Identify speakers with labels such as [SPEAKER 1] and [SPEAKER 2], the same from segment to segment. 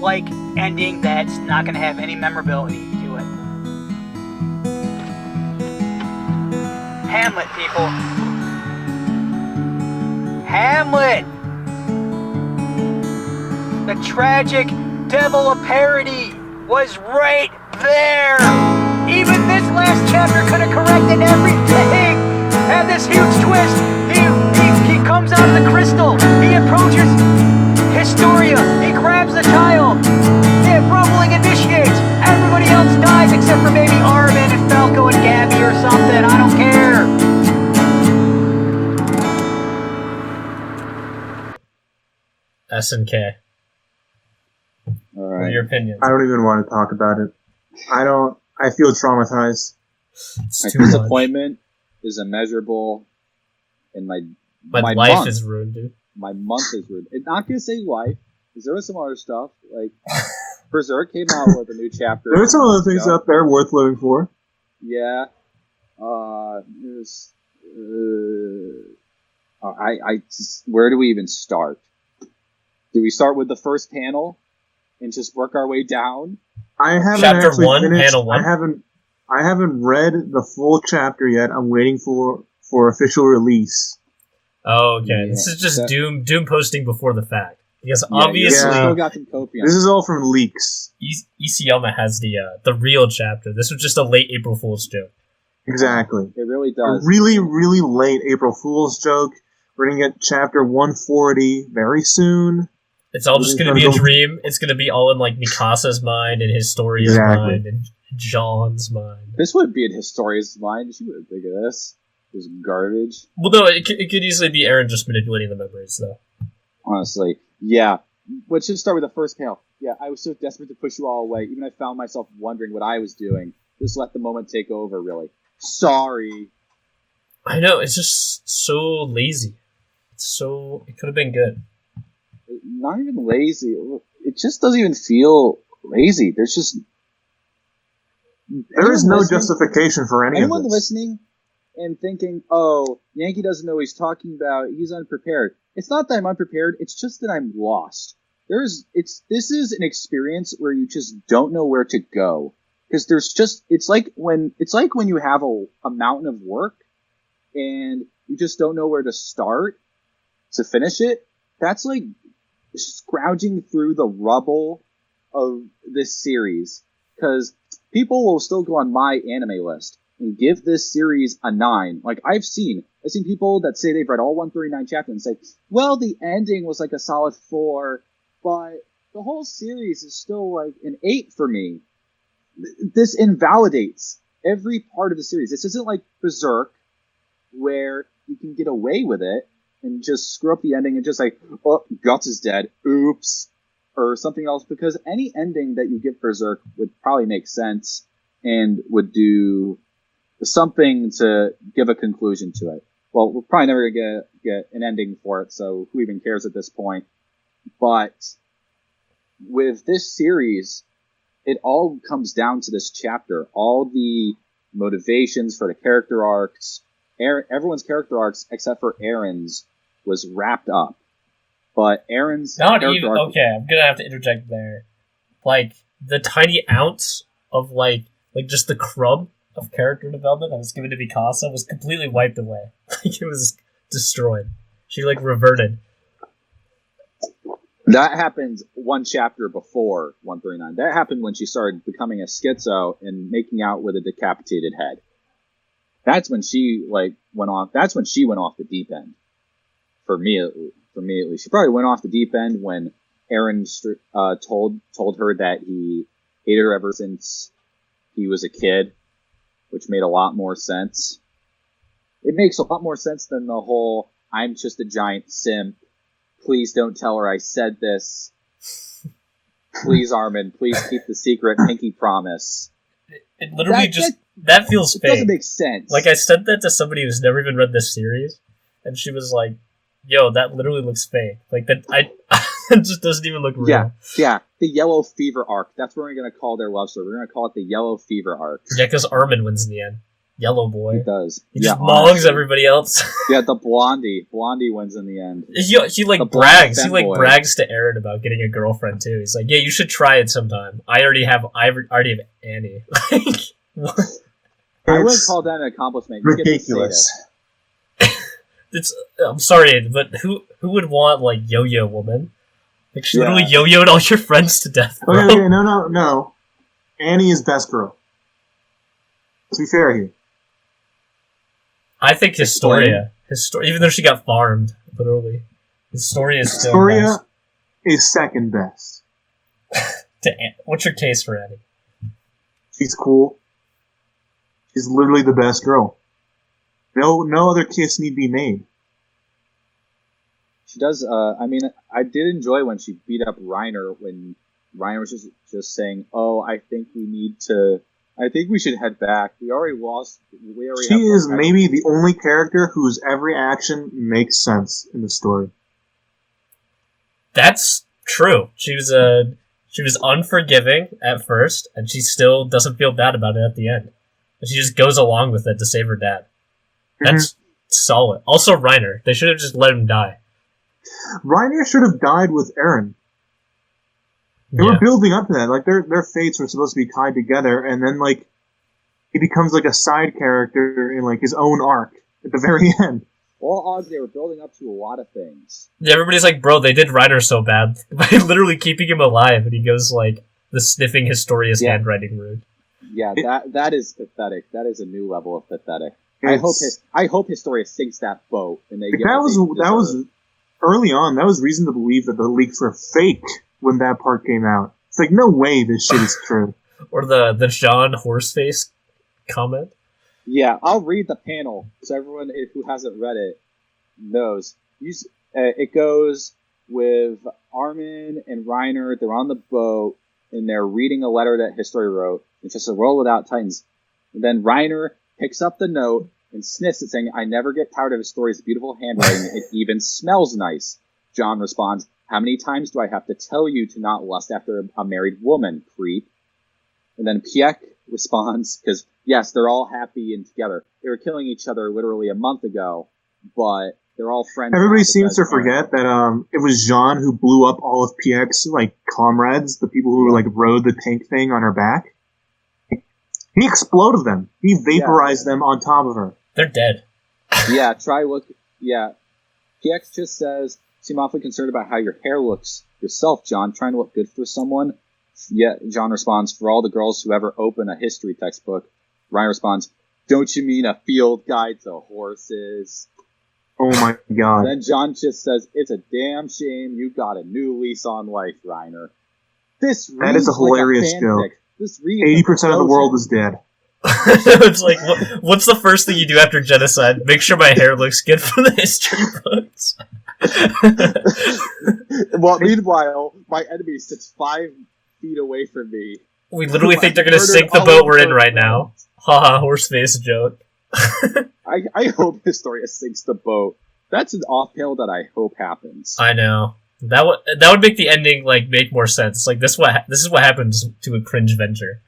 [SPEAKER 1] like ending that's not going to have any memorability to it. Hamlet, people. Hamlet! The tragic devil of parody was right there! Even this last chapter could have corrected everything! And this huge twist, he comes out of the crystal, he approaches Historia, he grabs the child, the rumbling initiates, everybody else dies except for maybe Armin and Falco and Gabby or something, I don't care!
[SPEAKER 2] SNK.
[SPEAKER 3] All
[SPEAKER 2] What are
[SPEAKER 3] right.
[SPEAKER 2] your opinions?
[SPEAKER 4] I don't even want to talk about it. I feel traumatized.
[SPEAKER 2] It's
[SPEAKER 3] My
[SPEAKER 2] too much.
[SPEAKER 3] disappointment is immeasurable, and my
[SPEAKER 2] My life
[SPEAKER 3] month,
[SPEAKER 2] is ruined, dude.
[SPEAKER 3] my month is ruined. I'm not gonna say life, because there was some other stuff like Berserk came out with a new chapter.
[SPEAKER 4] There's some other things out there worth living for.
[SPEAKER 3] Yeah. There's. Where do we even start? Do we start with the first panel and just work our way down?
[SPEAKER 4] I haven't
[SPEAKER 2] Chapter
[SPEAKER 4] actually
[SPEAKER 2] 1,
[SPEAKER 4] finished.
[SPEAKER 2] panel 1?
[SPEAKER 4] I haven't read the full chapter yet. I'm waiting for official release.
[SPEAKER 2] Oh, okay.
[SPEAKER 3] Yeah,
[SPEAKER 2] This is just
[SPEAKER 3] that-
[SPEAKER 2] Doom posting before the fact. Because
[SPEAKER 3] Yeah,
[SPEAKER 2] obviously,
[SPEAKER 4] Yeah.
[SPEAKER 3] still got some copium.
[SPEAKER 4] This is all from leaks.
[SPEAKER 2] Isayama has the real chapter. This was just a late April Fool's joke.
[SPEAKER 4] Exactly.
[SPEAKER 3] It really
[SPEAKER 4] A
[SPEAKER 3] does.
[SPEAKER 4] really, really late April Fool's joke. We're gonna get chapter 140 very soon.
[SPEAKER 2] It's all just going to be a dream. It's going to be all in like Mikasa's mind and Historia's
[SPEAKER 4] Exactly.
[SPEAKER 2] mind and John's mind.
[SPEAKER 3] This wouldn't be in Historia's mind. She wouldn't think of this. This garbage.
[SPEAKER 2] Well, no, it could easily be Eren just manipulating the memories, though.
[SPEAKER 3] Honestly. Yeah. Let's just start with the first panel. Yeah, I was so desperate to push you all away. Even I found myself wondering what I was doing. Just let the moment take over, really. Sorry.
[SPEAKER 2] I know, it's just so lazy. It could have been good.
[SPEAKER 3] Not even lazy. It just doesn't even feel lazy. There's just...
[SPEAKER 4] There is
[SPEAKER 3] Anyone
[SPEAKER 4] no
[SPEAKER 3] listening-
[SPEAKER 4] justification for any of
[SPEAKER 3] Anyone
[SPEAKER 4] this.
[SPEAKER 3] listening and thinking, oh, Yankee doesn't know what he's talking about, he's unprepared. It's not that I'm unprepared, it's just that I'm lost. This is an experience where you just don't know where to go. Because it's like when you have a mountain of work and you just don't know where to start to finish it. That's like scrounging through the rubble of this series. Because people will still go on my anime list and give this series a 9. Like, I've seen people that say they've read all 139 chapters and say, well, the ending was like a solid 4, but the whole series is still like an 8 for me. This invalidates every part of the series. This isn't like Berserk, where you can get away with it and just screw up the ending and just like, oh, Guts is dead, oops, or something else, because any ending that you give Berserk would probably make sense and would do something to give a conclusion to it. Well, we're probably never going to get an ending for it, so who even cares at this point? But with this series, it all comes down to this chapter. All the motivations for the character arcs, everyone's character arcs except for Eren's was wrapped up. But Eren's
[SPEAKER 2] Not
[SPEAKER 3] character
[SPEAKER 2] even...
[SPEAKER 3] arc...
[SPEAKER 2] Okay, I'm gonna have to interject there. Like, the tiny ounce of, like just the crumb of character development that was given to Mikasa was completely wiped away. Like, it was destroyed. She, like, reverted.
[SPEAKER 3] That happened one chapter before 139. That happened when she started becoming a schizo and making out with a decapitated head. That's when she went off. That's when she went off the deep end. For me at least, she probably went off the deep end when Eren told her that he hated her ever since he was a kid, which made a lot more sense. It makes a lot more sense than the whole "I'm just a giant simp. Please don't tell her I said this. Please, Armin, please keep the secret. Pinky promise."
[SPEAKER 2] It literally that feels
[SPEAKER 3] It
[SPEAKER 2] fake.
[SPEAKER 3] doesn't make sense.
[SPEAKER 2] Like, I said that to somebody who's never even read this series, and she was like, yo, that literally looks fake. Like, that, it just doesn't even look real.
[SPEAKER 3] Yeah, the Yellow Fever arc. That's what we're going to call their love story. We're going to call it the Yellow Fever arc.
[SPEAKER 2] Yeah, because Armin wins in the end. yellow boy.
[SPEAKER 3] He does.
[SPEAKER 2] He just mongs
[SPEAKER 3] honestly.
[SPEAKER 2] everybody else.
[SPEAKER 3] Yeah, the blondie. Blondie wins in the end.
[SPEAKER 2] He like
[SPEAKER 3] The
[SPEAKER 2] brags. He
[SPEAKER 3] blonde
[SPEAKER 2] like
[SPEAKER 3] femboy.
[SPEAKER 2] brags to Aaron about getting a girlfriend too. He's like, yeah, you should try it sometime. I already have Annie. Like, what?
[SPEAKER 3] I wouldn't
[SPEAKER 4] It's
[SPEAKER 3] call that an accomplishment. You get to say
[SPEAKER 4] ridiculous.
[SPEAKER 2] It's I'm sorry, but who would want like yo-yo woman? Like she
[SPEAKER 3] Yeah.
[SPEAKER 2] literally yo-yoed all your friends to death. Bro.
[SPEAKER 4] Okay, no. Annie is best girl. Let's be fair here.
[SPEAKER 2] I think Historia, even though she got farmed, literally, Historia is still
[SPEAKER 4] Historia
[SPEAKER 2] best.
[SPEAKER 4] is second best.
[SPEAKER 2] What's your case for Annie?
[SPEAKER 4] She's cool. She's literally the best girl. No other kiss need be made.
[SPEAKER 3] She does. I mean, I did enjoy when she beat up Reiner when Reiner was just saying, "Oh, I think we should head back. We already lost. We already."
[SPEAKER 4] She
[SPEAKER 3] have
[SPEAKER 4] is
[SPEAKER 3] more
[SPEAKER 4] maybe the only character whose every action makes sense in the story.
[SPEAKER 2] That's true. She was unforgiving at first, and she still doesn't feel bad about it at the end. And she just goes along with it to save her dad. That's solid. Also, Reiner. They should have just let him die.
[SPEAKER 4] Reiner should have died with Eren. They were building up to that. Like their fates were supposed to be tied together, and then like he becomes like a side character in like his own arc at the very end.
[SPEAKER 3] All odds, they were building up to a lot of things.
[SPEAKER 2] Yeah, everybody's like, bro, they did Reiner so bad by literally keeping him alive, and he goes like the sniffing Historia's handwriting route.
[SPEAKER 3] Yeah, that is pathetic. That is a new level of pathetic.
[SPEAKER 4] It's-
[SPEAKER 3] I hope Historia sinks that boat and they get
[SPEAKER 4] that
[SPEAKER 3] what they
[SPEAKER 4] was
[SPEAKER 3] deserve.
[SPEAKER 4] early on. That was reason to believe that the leaks were fake when that part came out. It's like no way this shit is true.
[SPEAKER 2] Or the John Horseface comment.
[SPEAKER 3] Yeah, I'll read the panel so everyone who hasn't read it knows. It goes with Armin and Reiner. They're on the boat and they're reading a letter that Historia wrote. It's just a world without titans. And then Reiner picks up the note and sniffs it, saying, "I never get tired of Historia's beautiful handwriting. It even smells nice." John responds, "How many times do I have to tell you to not lust after a married woman, creep?" And then Piek responds, because, yes, they're all happy and together. They were killing each other literally a month ago, but they're all friends.
[SPEAKER 4] Everybody
[SPEAKER 3] now
[SPEAKER 4] seems to
[SPEAKER 3] because-
[SPEAKER 4] forget that it was Jean who blew up all of PX's like comrades, the people who like rode the tank thing on her back. He exploded them. He vaporized them on top of her.
[SPEAKER 2] They're dead.
[SPEAKER 3] Yeah, PX just says, "Seem awfully concerned about how your hair looks yourself, John, trying to look good for someone." Yeah, John responds, "For all the girls who ever open a history textbook." Ryan responds, "Don't you mean a field guide to horses?"
[SPEAKER 4] Oh my god.
[SPEAKER 3] Then John just says, "It's a damn shame you got a new lease on life, Reiner." This
[SPEAKER 4] That is a
[SPEAKER 3] reads like
[SPEAKER 4] hilarious
[SPEAKER 3] fanfic.
[SPEAKER 4] joke.
[SPEAKER 3] This reads
[SPEAKER 4] 80% of the
[SPEAKER 3] like
[SPEAKER 4] world is dead.
[SPEAKER 2] It's like, what's the first thing you do after genocide? Make sure my hair looks good for the history books.
[SPEAKER 3] Well, meanwhile, my enemy sits 5 feet away from me.
[SPEAKER 2] We literally think they're gonna
[SPEAKER 3] Murdered
[SPEAKER 2] sink the
[SPEAKER 3] all
[SPEAKER 2] boat
[SPEAKER 3] of
[SPEAKER 2] we're in
[SPEAKER 3] her
[SPEAKER 2] right now. Haha, horseface joke.
[SPEAKER 3] I hope Historia sinks the boat. That's an off-tail that I hope happens.
[SPEAKER 2] I know. That would make the ending like make more sense. Like this is what happens to a cringe venture.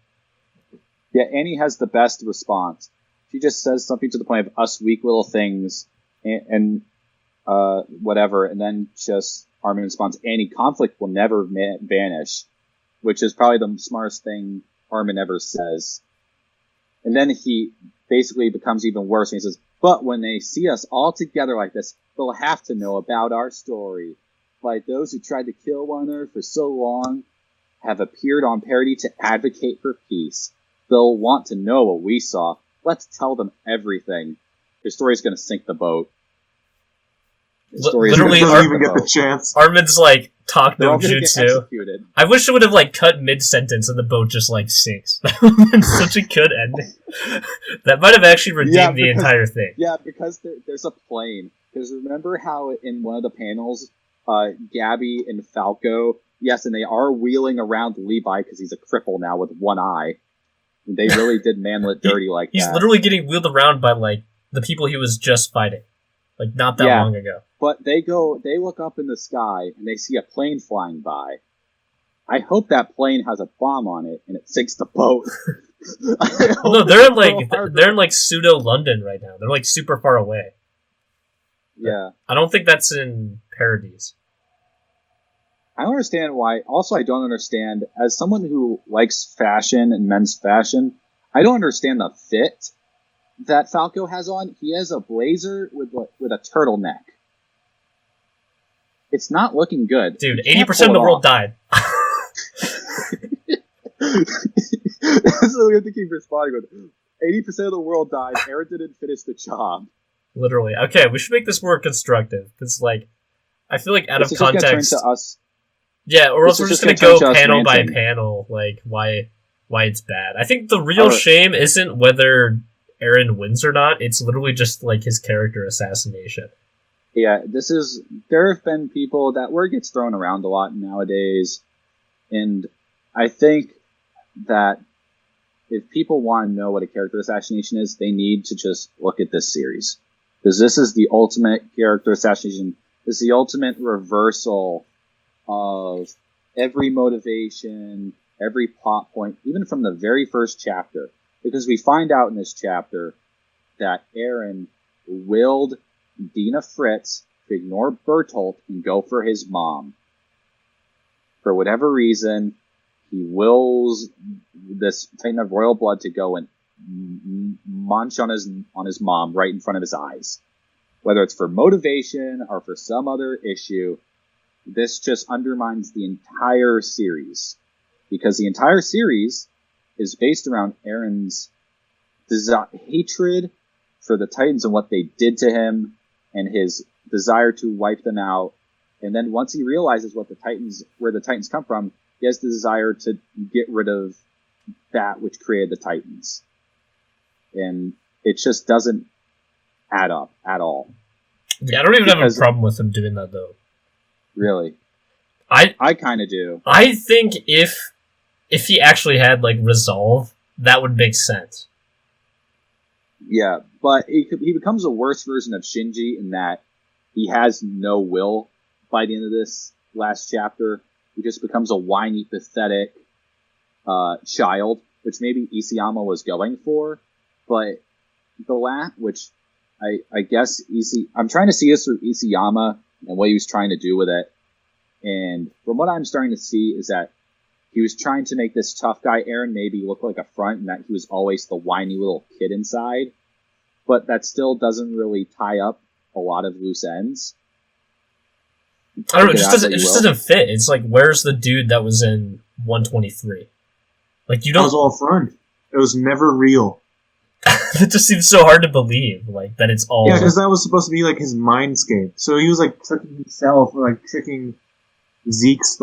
[SPEAKER 3] Yeah, Annie has the best response. She just says something to the point of "us weak little things" and whatever, and then just Armin responds, "Annie, conflict will never vanish," which is probably the smartest thing Armin ever says. And then he basically becomes even worse, and he says, "But when they see us all together like this, they'll have to know about our story. Like those who tried to kill one another for so long have appeared on parody to advocate for peace. They'll want to know what we saw. Let's tell them everything. Historia's going to sink the boat." Historia's
[SPEAKER 2] Literally,
[SPEAKER 3] gonna
[SPEAKER 4] Doesn't
[SPEAKER 3] sink
[SPEAKER 4] even
[SPEAKER 3] the
[SPEAKER 4] get the
[SPEAKER 3] boat.
[SPEAKER 4] chance.
[SPEAKER 2] Armin's like talk
[SPEAKER 3] They're
[SPEAKER 2] no
[SPEAKER 3] all gonna get
[SPEAKER 2] jutsu.
[SPEAKER 3] executed.
[SPEAKER 2] I wish it would have like cut mid sentence and the boat just like sinks. That would have been such a good ending. That might have actually redeemed
[SPEAKER 3] Yeah,
[SPEAKER 2] the
[SPEAKER 3] because-
[SPEAKER 2] entire thing.
[SPEAKER 3] Yeah, because there's a plane. Because remember how in one of the panels, Gabby and Falco, yes, and they are wheeling around Levi because he's a cripple now with one eye. They really did manlet dirty like
[SPEAKER 2] He's
[SPEAKER 3] that.
[SPEAKER 2] literally getting wheeled around by like the people he was just fighting, like not that
[SPEAKER 3] Yeah.
[SPEAKER 2] long ago.
[SPEAKER 3] But they look up in the sky and they see a plane flying by. I hope that plane has a bomb on it and it sinks the boat.
[SPEAKER 2] Well, no, they're in like pseudo London right now. They're like super far away.
[SPEAKER 3] Yeah.
[SPEAKER 2] I don't think that's in Paradise.
[SPEAKER 3] I don't understand why. Also, I don't understand, as someone who likes fashion and men's fashion, I don't understand the fit that Falco has on. He has a blazer with a turtleneck. It's not looking good.
[SPEAKER 2] Dude, 80% of the world died.
[SPEAKER 3] That's what we have to keep responding with. 80% of the world died. Eren didn't finish the job.
[SPEAKER 2] Literally. Okay, we should make this more constructive. Because, like, I feel like out of context...
[SPEAKER 3] To us.
[SPEAKER 2] Yeah, or else we're just going to go panel by
[SPEAKER 3] ranting.
[SPEAKER 2] panel, like, why it's bad. I think the real shame isn't whether Eren wins or not. It's literally just, like, his character assassination.
[SPEAKER 3] Yeah, there have been people, that word gets thrown around a lot nowadays, and I think that if people want to know what a character assassination is, they need to just look at this series. Because this is the ultimate character assassination. This is the ultimate reversal of every motivation, every plot point, even from the very first chapter. Because we find out in this chapter that Eren willed Dina Fritz to ignore Bertolt and go for his mom. For whatever reason, he wills this Titan of royal blood to go and munch on his mom right in front of his eyes. Whether it's for motivation or for some other issue, this just undermines the entire series. Because the entire series is based around Eren's hatred for the Titans and what they did to him, and his desire to wipe them out. And then once he realizes where the Titans come from, he has the desire to get rid of that which created the Titans. And it just doesn't add up at all.
[SPEAKER 2] Yeah, I don't even have a problem with him doing that, though.
[SPEAKER 3] Really?
[SPEAKER 2] I
[SPEAKER 3] kind of do.
[SPEAKER 2] I think if he actually had, like, resolve, that would make sense.
[SPEAKER 3] Yeah, but he becomes a worse version of Shinji in that he has no will by the end of this last chapter. He just becomes a whiny, pathetic child, which maybe Isayama was going for. But which I guess I'm trying to see this through Isayama and what he was trying to do with it. And from what I'm starting to see is that he was trying to make this tough guy Eren maybe look like a front, and that he was always the whiny little kid inside. But that still doesn't really tie up a lot of loose ends.
[SPEAKER 2] I don't know, it just doesn't fit. It's like, where's the dude that was in 123? Like, you don't...
[SPEAKER 4] That was all front. It was never real.
[SPEAKER 2] It just seems so hard to believe, like, that it's all...
[SPEAKER 4] Yeah, because that was supposed to be, like, his mindscape. So he was, like, tricking himself, or, like, tricking Zeke's,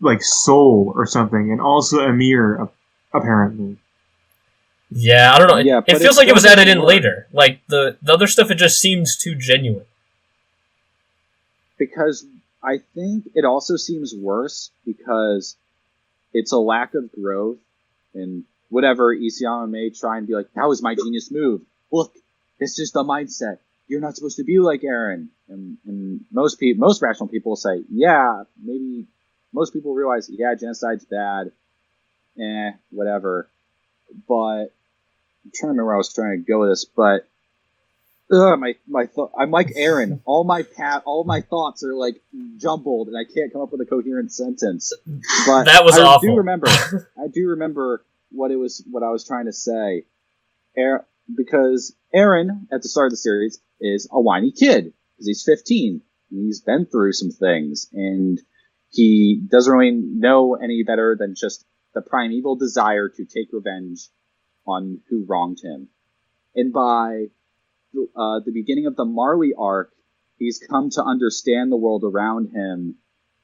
[SPEAKER 4] like soul or something, and also Amir, apparently.
[SPEAKER 2] Yeah, I don't know.
[SPEAKER 3] Yeah,
[SPEAKER 2] it feels like it was added in later. Like, the other stuff, it just seems too genuine.
[SPEAKER 3] Because I think it also seems worse because it's a lack of growth, and whatever Isayama may try and be like, that was my genius move. Look, this is the mindset. You're not supposed to be like Eren. And most rational people say, yeah, maybe most people realize, yeah, genocide's bad. Whatever. But I'm trying to remember where I was trying to go with this, but I'm like Eren. All my thoughts are like jumbled, and I can't come up with a coherent sentence. But
[SPEAKER 2] that was awful.
[SPEAKER 3] I do remember what I was trying to say. Because Eren at the start of the series is a whiny kid because he's 15 and he's been through some things, and he doesn't really know any better than just the primeval desire to take revenge on who wronged him. And by the beginning of the Marley arc, he's come to understand the world around him,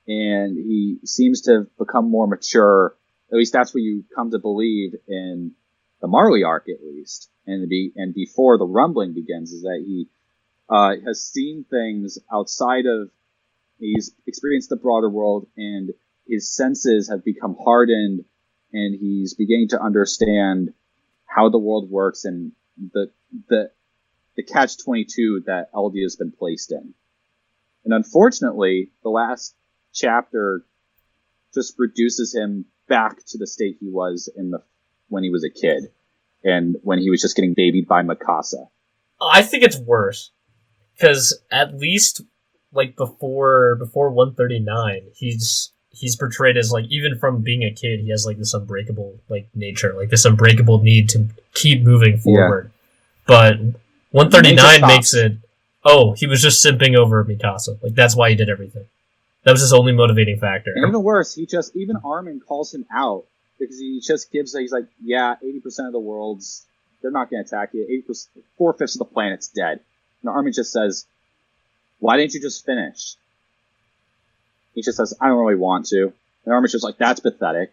[SPEAKER 3] and he seems to have become more mature. At least that's what you come to believe in the Marley arc, at least. And before the rumbling begins, is that he has seen things outside of. He's experienced the broader world, and his senses have become hardened, and he's beginning to understand how the world works and the catch-22 that LD has been placed in. And unfortunately, the last chapter just reduces him back to the state he was in when he was a kid, and when he was just getting babied by Mikasa.
[SPEAKER 2] I think it's worse. Because at least, like, before 139, he's portrayed as, like, even from being a kid, he has, like, this unbreakable, like, nature, like, this unbreakable need to keep moving forward. Yeah. But 139 makes it, oh, he was just simping over Mikasa. Like, that's why he did everything. That was his only motivating factor.
[SPEAKER 3] And even worse, even Armin calls him out, because he just he's like, yeah, 80% of the world's, they're not going to attack you, 80%, 4/5 of the planet's dead. And Armin just says, why didn't you just finish? He just says, I don't really want to. And Armin's just like, that's pathetic.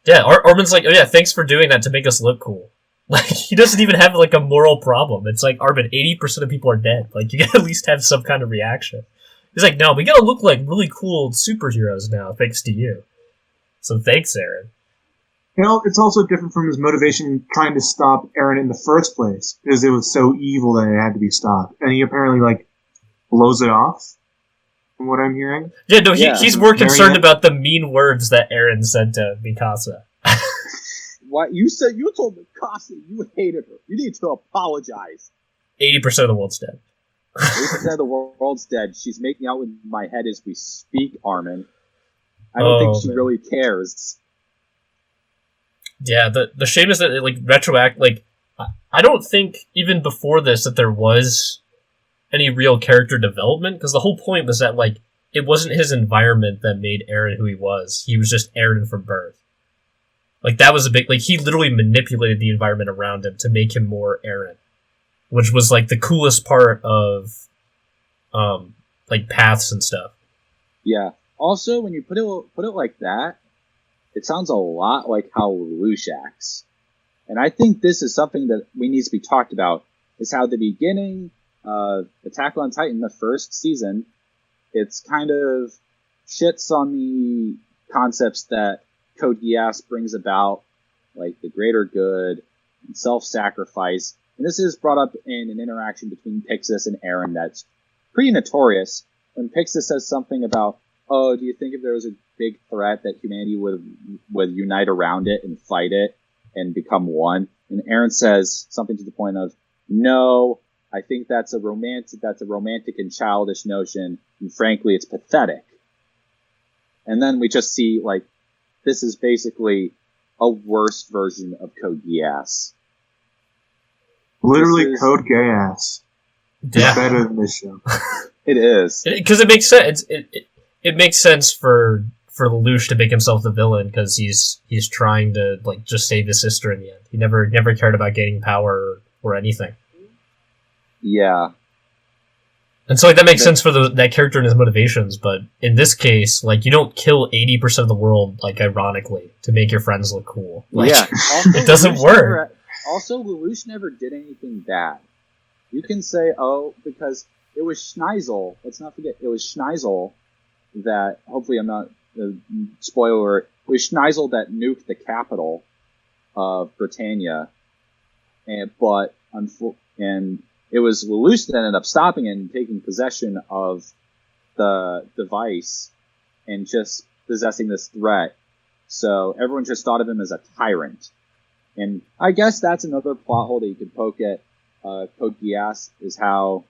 [SPEAKER 2] Yeah, Armin's like, oh yeah, thanks for doing that to make us look cool. Like, he doesn't even have, like, a moral problem. It's like, Armin, 80% of people are dead. Like, you gotta at least have some kind of reaction. He's like, no, we gotta look like really cool superheroes now, thanks to you. So thanks, Eren.
[SPEAKER 4] You know, it's also different from his motivation trying to stop Eren in the first place, because it was so evil that it had to be stopped. And he apparently, like, blows it off, from what I'm hearing.
[SPEAKER 2] Yeah, no, he's more concerned about the mean words that Eren said to Mikasa.
[SPEAKER 3] What you told Mikasa you hated her. You need to apologize.
[SPEAKER 2] 80% of the world's dead.
[SPEAKER 3] 80% of the world's dead. She's making out with my head as we speak, Armin. I don't think she really cares.
[SPEAKER 2] Yeah, the shame is that it, like, I don't think even before this that there was any real character development, because the whole point was that, like, it wasn't his environment that made Eren who he was. He was just Eren from birth. Like, that was a big, like, he literally manipulated the environment around him to make him more Eren, which was, like, the coolest part of, like, paths and stuff.
[SPEAKER 3] Yeah. Also, when you put it like that, it sounds a lot like how Lelouch acts. And I think this is something that we need to be talked about, is how the beginning of Attack on Titan, the first season, it's kind of shits on the concepts that Code Geass brings about, like the greater good and self-sacrifice. And this is brought up in an interaction between Pixis and Eren that's pretty notorious. When Pixis says something about, oh, do you think if there was a big threat that humanity would unite around it and fight it and become one? And Eren says something to the point of, no, I think that's a romantic and childish notion, and frankly, it's pathetic. And then we just see, like, this is basically a worse version of Code Geass.
[SPEAKER 4] Literally Code Geass.
[SPEAKER 2] Yeah.
[SPEAKER 4] It's better than this show.
[SPEAKER 3] It is.
[SPEAKER 2] Because it makes sense. It makes sense for Lelouch to make himself the villain, because he's trying to, like, just save his sister in the end. He never cared about gaining power or anything.
[SPEAKER 3] Yeah.
[SPEAKER 2] And so, like, that makes sense for that character and his motivations, but in this case, like, you don't kill 80% of the world, like, ironically, to make your friends look cool. Like,
[SPEAKER 3] yeah. Also,
[SPEAKER 2] it doesn't work.
[SPEAKER 3] Lelouch never did anything bad. You can say, oh, because it was Schneisel. Let's not forget, it was Schneisel that, hopefully I'm not, spoiler, it was Schneisel that nuked the capital of Britannia, and it was Lelouch that ended up stopping it and taking possession of the device and just possessing this threat. So everyone just thought of him as a tyrant. And I guess that's another plot hole that you could poke at Code Geass, is how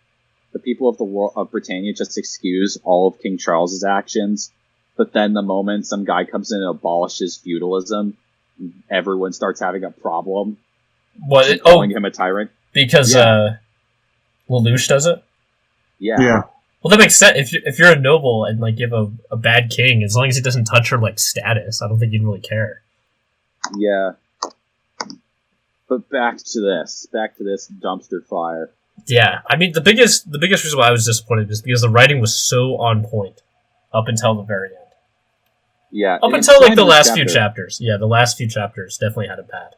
[SPEAKER 3] the people of the world of Britannia just excuse all of King Charles's actions. But then the moment some guy comes in and abolishes feudalism, everyone starts having a problem. Calling him a tyrant.
[SPEAKER 2] Because Lelouch does it?
[SPEAKER 3] Yeah.
[SPEAKER 2] Well, that makes sense. If you're a noble and, like, you have a bad king, as long as he doesn't touch her, like, status, I don't think you'd really care.
[SPEAKER 3] Yeah. But back to this dumpster fire.
[SPEAKER 2] Yeah, I mean, the biggest reason why I was disappointed is because the writing was so on point up until the very end.
[SPEAKER 3] Yeah.
[SPEAKER 2] Up until, like, the last few chapters. Yeah, the last few chapters definitely had it bad.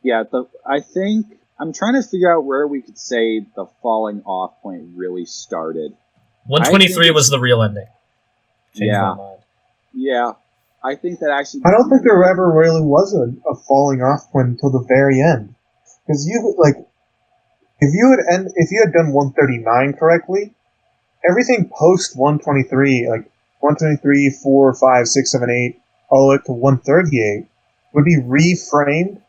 [SPEAKER 3] Yeah, I think I'm trying to figure out where we could say the falling off point really started.
[SPEAKER 2] 123 was the real ending. Changed
[SPEAKER 3] yeah.
[SPEAKER 2] my mind.
[SPEAKER 3] Yeah. I think that actually...
[SPEAKER 4] I don't think there ever really was a falling off point until the very end. Because if you had done 139 correctly, everything post 123, like 123, 4, 5, 6, 7, 8, all the way to 138, would be reframed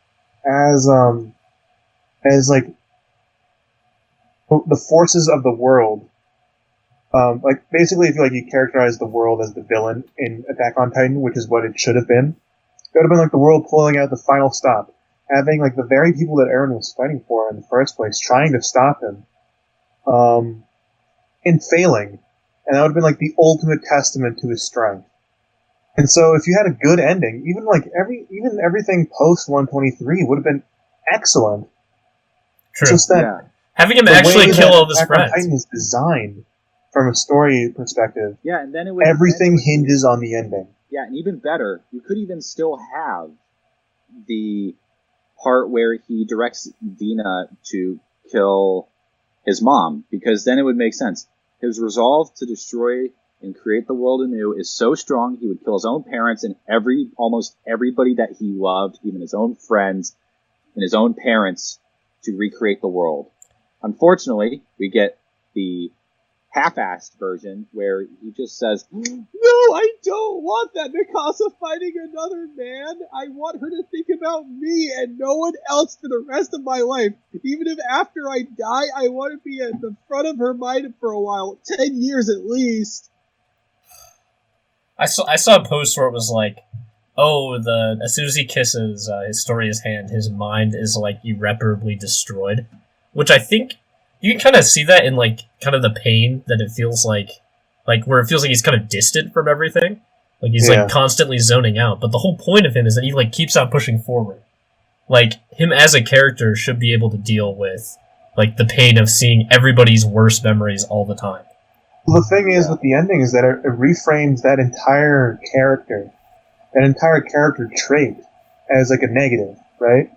[SPEAKER 4] as like the forces of the world. Like basically, if you characterize the world as the villain in Attack on Titan, which is what it should have been, it would have been like the world pulling out the final stop, having like the very people that Eren was fighting for in the first place, trying to stop him, and failing, and that would have been like the ultimate testament to his strength. And so, if you had a good ending, even everything post 123 would have been excellent.
[SPEAKER 2] True.
[SPEAKER 4] Just that
[SPEAKER 2] having him actually kill all of his
[SPEAKER 4] Attack on
[SPEAKER 2] friends.
[SPEAKER 4] Titan is designed from a story perspective.
[SPEAKER 3] Yeah, and then it would
[SPEAKER 4] Everything hinges on the ending.
[SPEAKER 3] Yeah, and even better, you could even still have the part where he directs Dina to kill his mom, because then it would make sense. His resolve to destroy and create the world anew is so strong, he would kill his own parents and almost everybody that he loved, even his own friends and his own parents, to recreate the world. Unfortunately, we get the half-assed version where he just says, "No, I don't want that Mikasa fighting another man. I want her to think about me and no one else for the rest of my life. Even if after I die, I want to be at the front of her mind for a while, 10 years at least."
[SPEAKER 2] I saw a post where it was like, oh, as soon as he kisses Historia's hand, his mind is like irreparably destroyed, which I think you can kind of see that in like kind of the pain that it feels like where it feels like he's kind of distant from everything, like he's like constantly zoning out. But the whole point of him is that he like keeps on pushing forward. Like him as a character should be able to deal with like the pain of seeing everybody's worst memories all the time.
[SPEAKER 4] Well, the thing is with the ending is that it reframes that entire character trait as like a negative, right?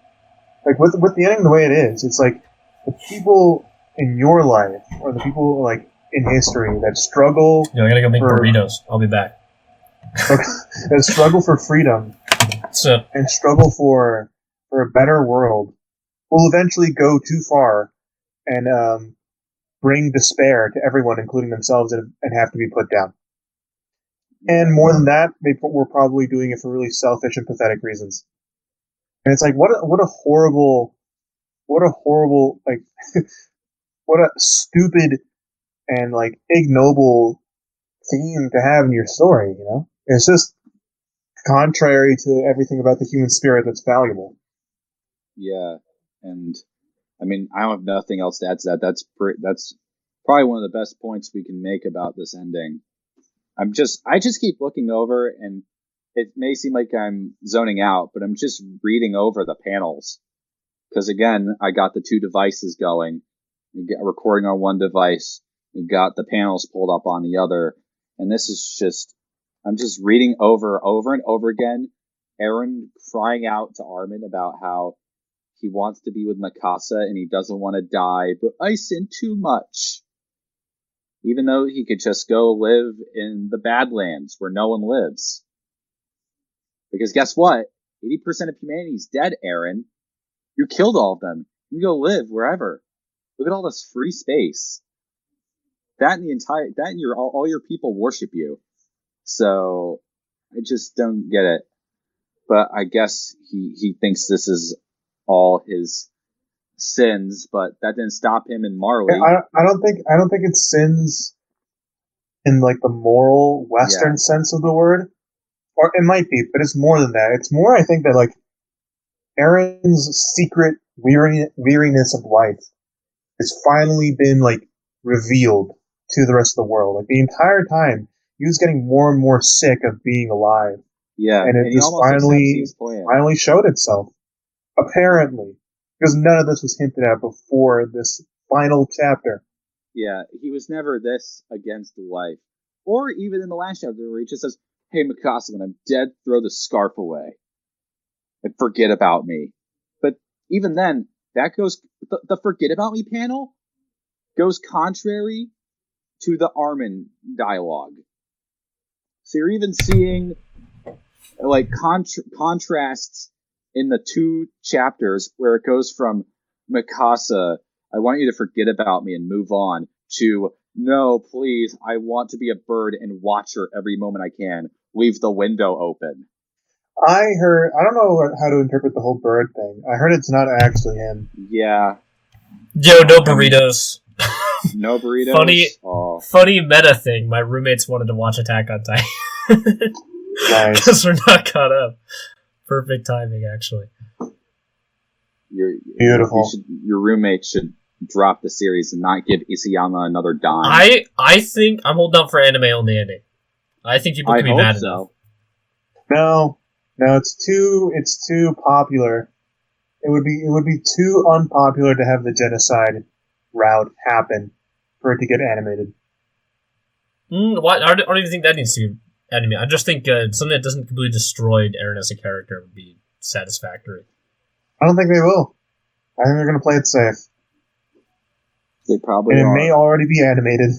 [SPEAKER 4] Like with the ending the way it is, it's like the people in your life or the people like in history that struggle.
[SPEAKER 2] I gotta go make burritos. I'll be back.
[SPEAKER 4] That struggle for freedom and struggle for a better world will eventually go too far and bring despair to everyone, including themselves, and have to be put down. And more than that, they were probably doing it for really selfish and pathetic reasons. And it's like, what a horrible, like, what a stupid and like ignoble theme to have in your story. You know, it's just contrary to everything about the human spirit that's valuable.
[SPEAKER 3] Yeah, and I mean, I don't have nothing else to add to that. That's probably one of the best points we can make about this ending. I just keep looking over, and it may seem like I'm zoning out, but I'm just reading over the panels. Because again, I got the two devices going, recording on one device, and got the panels pulled up on the other. And this is just, I'm just reading over and over again, Eren crying out to Armin about how he wants to be with Mikasa and he doesn't want to die, but I sin too much. Even though he could just go live in the Badlands where no one lives. Because guess what? 80% of humanity is dead, Eren. You killed all of them. You can go live wherever. Look at all this free space. All your people worship you. So I just don't get it. But I guess he thinks this is all his sins, but that didn't stop him in Marley.
[SPEAKER 4] I don't think it's sins in like the moral Western sense of the word, or it might be, but it's more than that. It's more, I think, that like Eren's secret weariness of life has finally been like revealed to the rest of the world. Like the entire time, he was getting more and more sick of being alive.
[SPEAKER 3] Yeah,
[SPEAKER 4] and it just finally showed itself. Apparently. Because none of this was hinted at before this final chapter.
[SPEAKER 3] Yeah, he was never this against life. Or even in the last chapter where he just says, "Hey, Mikasa, when I'm dead, throw the scarf away. And forget about me." But even then, that goes... The forget about me panel goes contrary to the Armin dialogue. So you're even seeing like contrasts in the two chapters where it goes from Mikasa, "I want you to forget about me and move on," to "No, please, I want to be a bird and watch her every moment I can. Leave the window open."
[SPEAKER 4] I don't know how to interpret the whole bird thing. I heard it's not actually him.
[SPEAKER 3] Yeah.
[SPEAKER 2] Yo, no burritos.
[SPEAKER 3] No burritos.
[SPEAKER 2] Funny meta thing. My roommates wanted to watch Attack on Titan.
[SPEAKER 4] Nice.
[SPEAKER 2] Because we're not caught up. Perfect timing, actually.
[SPEAKER 4] Beautiful.
[SPEAKER 3] Your roommate should drop the series and not give Isayama another dime.
[SPEAKER 2] I think I'm holding out for anime only ending. I think people can be mad at that.
[SPEAKER 4] No, it's too popular. It would be too unpopular to have the genocide route happen for it to get animated.
[SPEAKER 2] Why? I don't even think that needs to be animated. I just think something that doesn't completely destroy Eren as a character would be satisfactory.
[SPEAKER 4] I don't think they will. I think they're going to play it safe.
[SPEAKER 3] They probably
[SPEAKER 4] and
[SPEAKER 3] are.
[SPEAKER 4] It may already be animated.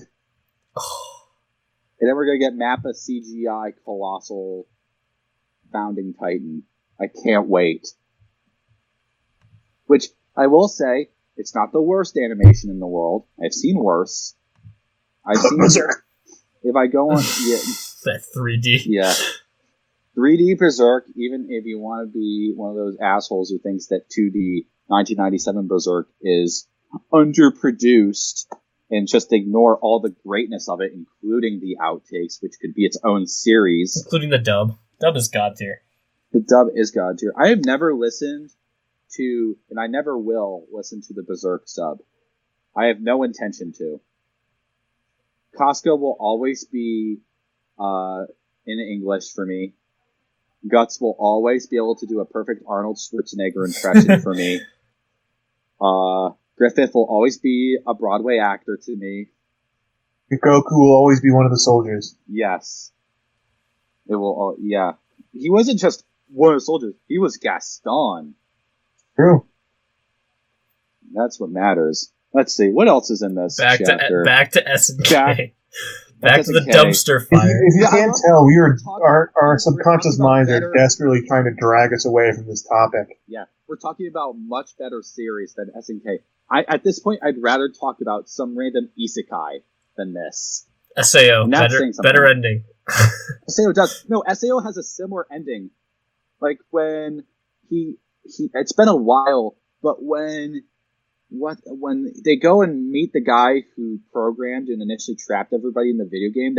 [SPEAKER 3] And then we're going to get Mappa CGI Colossal Founding Titan. I can't wait. Which, I will say, it's not the worst animation in the world. I've seen worse. I've seen...
[SPEAKER 4] Berserk.
[SPEAKER 3] If I go on... Yeah,
[SPEAKER 2] that 3D.
[SPEAKER 3] Yeah. 3D Berserk, even if you want to be one of those assholes who thinks that 2D 1997 Berserk is underproduced and just ignore all the greatness of it, including the outtakes, which could be its own series.
[SPEAKER 2] Including the dub. Dub is god tier.
[SPEAKER 3] The dub is god tier. I have never listened to, and I never will listen to the Berserk sub. I have no intention to. Costco will always be in English for me. Guts will always be able to do a perfect Arnold Schwarzenegger impression for me. Griffith will always be a Broadway actor to me.
[SPEAKER 4] Goku will always be one of the soldiers.
[SPEAKER 3] Yes. It will, yeah. He wasn't just one of the soldiers. He was Gaston.
[SPEAKER 4] True.
[SPEAKER 3] That's what matters. Let's see. What else is in this chapter?
[SPEAKER 2] Back to SNK. Back to the
[SPEAKER 3] SNK.
[SPEAKER 2] dumpster fire.
[SPEAKER 4] If you can't tell, our subconscious minds are desperately trying to drag us away from this topic.
[SPEAKER 3] Yeah, we're talking about much better series than SNK. At this point, I'd rather talk about some random isekai than this.
[SPEAKER 2] SAO, better ending.
[SPEAKER 3] SAO does. No, SAO has a similar ending. Like when it's been a while, but when they go and meet the guy who programmed and initially trapped everybody in the video game,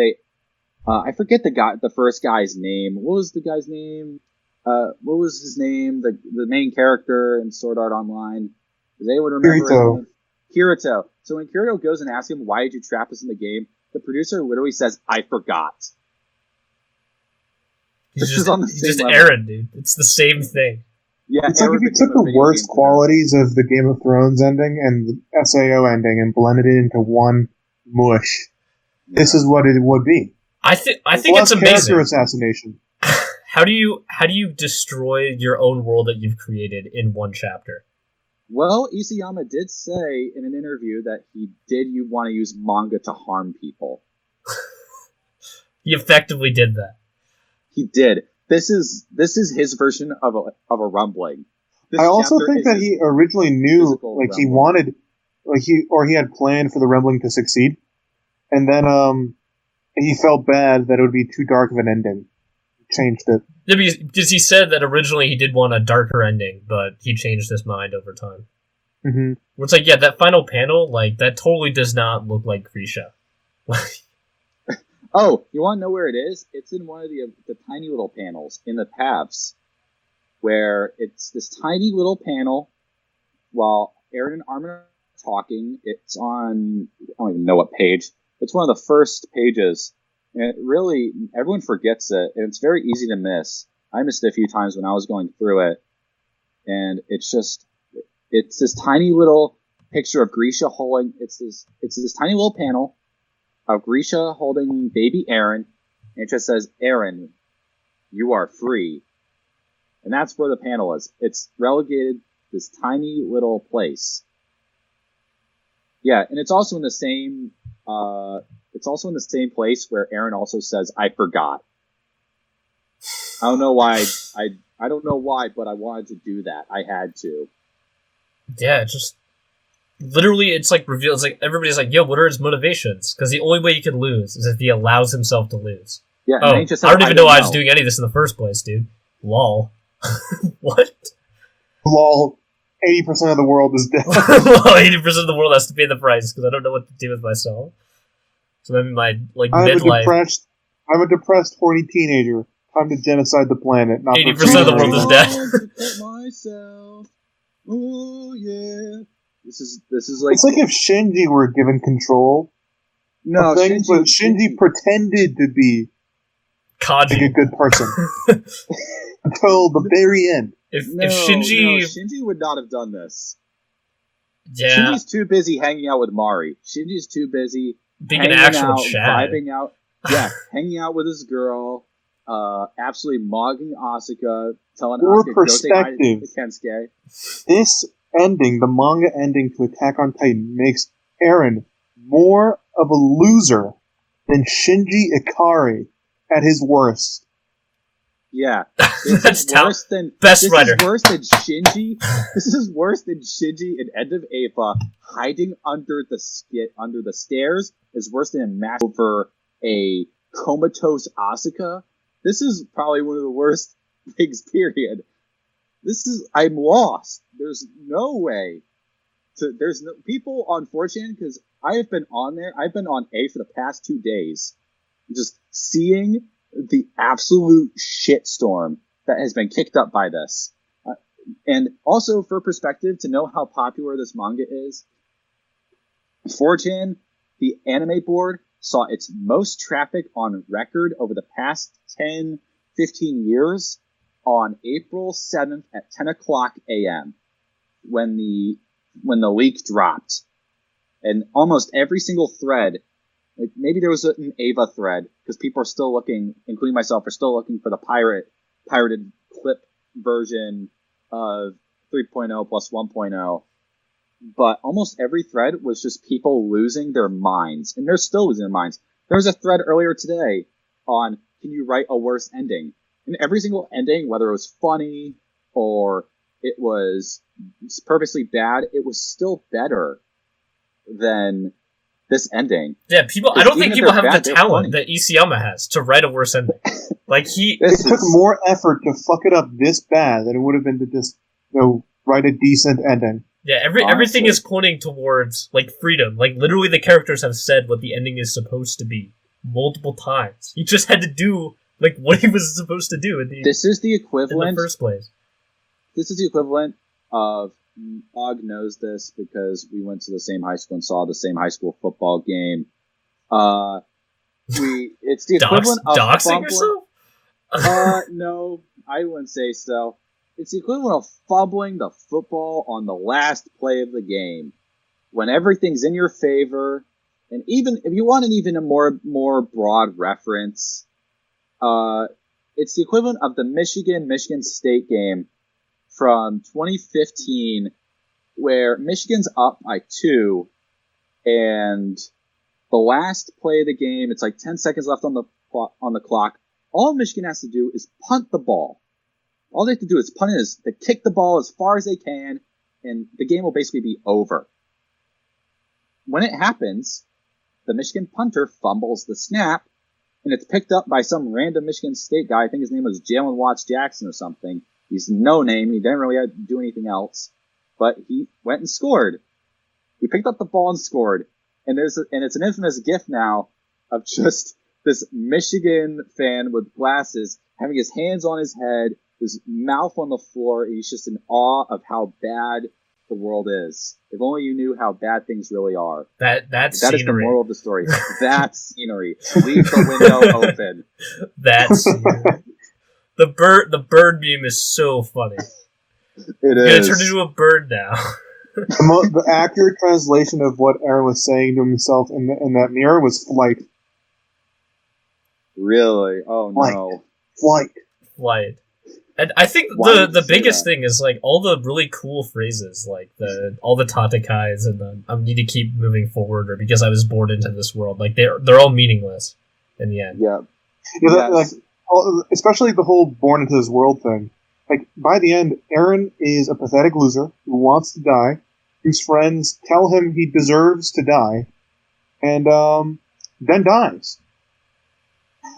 [SPEAKER 3] I forget the first guy's name. What was the guy's name? What was his name? The main character in Sword Art Online. Does anyone remember?
[SPEAKER 4] Kirito.
[SPEAKER 3] Kirito. So when Kirito goes and asks him, "Why did you trap us in the game?" the producer literally says, "I forgot."
[SPEAKER 2] He's just Eren, dude. It's the same thing.
[SPEAKER 3] Yeah,
[SPEAKER 4] it's like if you took the worst qualities of the Game of Thrones ending and the SAO ending and blended it into one mush. Yeah. This is what it would be.
[SPEAKER 2] I think it's amazing.
[SPEAKER 4] Character assassination.
[SPEAKER 2] How do you destroy your own world that you've created in one chapter?
[SPEAKER 3] Well, Isayama did say in an interview that he did want to use manga to harm people.
[SPEAKER 2] He effectively did that.
[SPEAKER 3] He did. This is his version of a rumbling.
[SPEAKER 4] I also think that he originally knew, like, he wanted, like, he had planned for the rumbling to succeed, and then he felt bad that it would be too dark of an ending. Changed it.
[SPEAKER 2] Yeah, because he said that originally he did want a darker ending, but he changed his mind over time.
[SPEAKER 4] Mm-hmm.
[SPEAKER 2] It's like, yeah, that final panel, like, that totally does not look like Grisha.
[SPEAKER 3] Oh, you want to know where it is? It's in one of the tiny little panels in the paths, where it's this tiny little panel while Eren and Armin are talking. It's on, I don't even know what page. It's one of the first pages. And it really, everyone forgets it, and it's very easy to miss. I missed it a few times when I was going through it. And it's this tiny little picture of Grisha holding, it's this tiny little panel of Grisha holding baby Eren, and it just says, "Eren, you are free." And that's where the panel is. It's relegated to this tiny little place. Yeah, and it's also in the same place where Eren also says, "I forgot." I don't know why I don't know why, but I wanted to do that. I had to.
[SPEAKER 2] Yeah, just literally, it's like revealed. It's like everybody's like, "Yo, what are his motivations?" Because the only way he can lose is if he allows himself to lose.
[SPEAKER 3] Yeah.
[SPEAKER 2] Oh, I don't even know why I was doing any of this in the first place, dude. Lol. What?
[SPEAKER 4] Lol. 80% of the world is dead.
[SPEAKER 2] 80% of the world has to pay the price because I don't know what to do with myself. So maybe my midlife.
[SPEAKER 4] I'm a depressed, horny teenager. Time to genocide the planet.
[SPEAKER 2] 80% of the world is dead.
[SPEAKER 3] Myself. Oh yeah. This is like
[SPEAKER 4] it's like if Shinji were given control.
[SPEAKER 3] No,
[SPEAKER 4] things, but Shinji pretended to be like a good person until the very end.
[SPEAKER 2] If Shinji
[SPEAKER 3] would not have done this.
[SPEAKER 2] Yeah.
[SPEAKER 3] Shinji's too busy hanging out with Mari. Shinji's too busy
[SPEAKER 2] being an actual Chad.
[SPEAKER 3] Vibing out. Yeah, hanging out with his girl, absolutely mogging Asuka, telling Asuka go say hi to Kensuke.
[SPEAKER 4] This ending, the manga ending to Attack on Titan, makes Eren more of a loser than Shinji Ikari at his worst.
[SPEAKER 3] Yeah, this is worse than
[SPEAKER 2] best writer.
[SPEAKER 3] This is worse than Shinji. This is worse than Shinji in End of Appa hiding under the stairs. Is worse than a match over a comatose Asuka. This is probably one of the worst things. Period. I'm lost. There's no way. There's no people on 4chan because I have been on there. I've been on A for the past 2 days, just seeing the absolute shitstorm that has been kicked up by this. And also for perspective, to know how popular this manga is, 4chan, the anime board, saw its most traffic on record over the past 10, 15 years on April 7th at 10 o'clock a.m. when the leak dropped. And almost every single thread, like maybe there was an Ava thread, because people are still looking, including myself, are still looking for the pirated clip version of 3.0 plus 1.0. But almost every thread was just people losing their minds. And they're still losing their minds. There was a thread earlier today on, can you write a worse ending? And every single ending, whether it was funny or it was purposely bad, it was still better than this ending.
[SPEAKER 2] Yeah, I don't think people have the talent that Isayama has to write a worse ending. Like
[SPEAKER 4] it took more effort to fuck it up this bad than it would have been to just write a decent ending.
[SPEAKER 2] Yeah, everything is pointing towards like freedom. Like literally, the characters have said what the ending is supposed to be multiple times. He just had to do like what he was supposed to do.
[SPEAKER 3] This is the equivalent
[SPEAKER 2] in the first place.
[SPEAKER 3] This is the equivalent of Og knows this because we went to the same high school and saw the same high school football game. It's the equivalent of
[SPEAKER 2] doxing yourself?
[SPEAKER 3] No, I wouldn't say so. It's the equivalent of fumbling the football on the last play of the game, when everything's in your favor. And even if you want a more broad reference, it's the equivalent of the Michigan State game from 2015, where Michigan's up by 2, and the last play of the game, it's like 10 seconds left on the clock. All Michigan has to do is punt the ball. All they have to do is punt it, is to kick the ball as far as they can, and the game will basically be over. When it happens, the Michigan punter fumbles the snap, and it's picked up by some random Michigan State guy. I think his name was Jalen Watts Jackson or something. He's no name. He didn't really do anything else, but he went and scored. He picked up the ball and scored. And it's an infamous GIF now of just this Michigan fan with glasses having his hands on his head, his mouth on the floor. He's just in awe of how bad the world is. If only you knew how bad things really are.
[SPEAKER 2] That
[SPEAKER 3] is the moral of the story. That scenery. Leave the window open.
[SPEAKER 2] That scenery. The bird meme is so funny.
[SPEAKER 3] It is.
[SPEAKER 2] You're gonna turn into a bird now.
[SPEAKER 4] The accurate translation of what Eren was saying to himself in that mirror was flight.
[SPEAKER 3] Really? Oh no.
[SPEAKER 4] Flight.
[SPEAKER 2] And I think the biggest thing is like all the really cool phrases, like all the tatakais and the I need to keep moving forward, or because I was born into this world. Like they're all meaningless in the end.
[SPEAKER 3] Yeah.
[SPEAKER 4] Like, especially the whole born into this world thing. Like, by the end, Eren is a pathetic loser who wants to die, whose friends tell him he deserves to die, and then dies.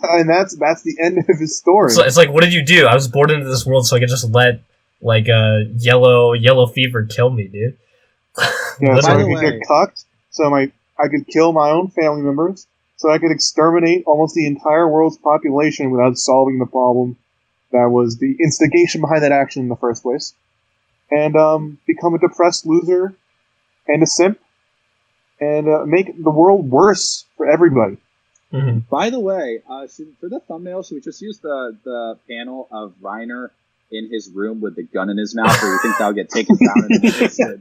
[SPEAKER 4] And that's the end of his story.
[SPEAKER 2] So it's like, what did you do? I was born into this world so I could just let like yellow fever kill me, dude.
[SPEAKER 4] Yeah, so
[SPEAKER 3] By
[SPEAKER 4] I
[SPEAKER 3] the
[SPEAKER 4] could
[SPEAKER 3] way-
[SPEAKER 4] get cucked, so I could kill my own family members, so I could exterminate almost the entire world's population without solving the problem that was the instigation behind that action in the first place. And become a depressed loser and a simp, and make the world worse for everybody.
[SPEAKER 2] Mm-hmm.
[SPEAKER 3] By the way, for the thumbnail, should we just use the panel of Reiner in his room with the gun in his mouth, or you think that'll get taken down in an instant?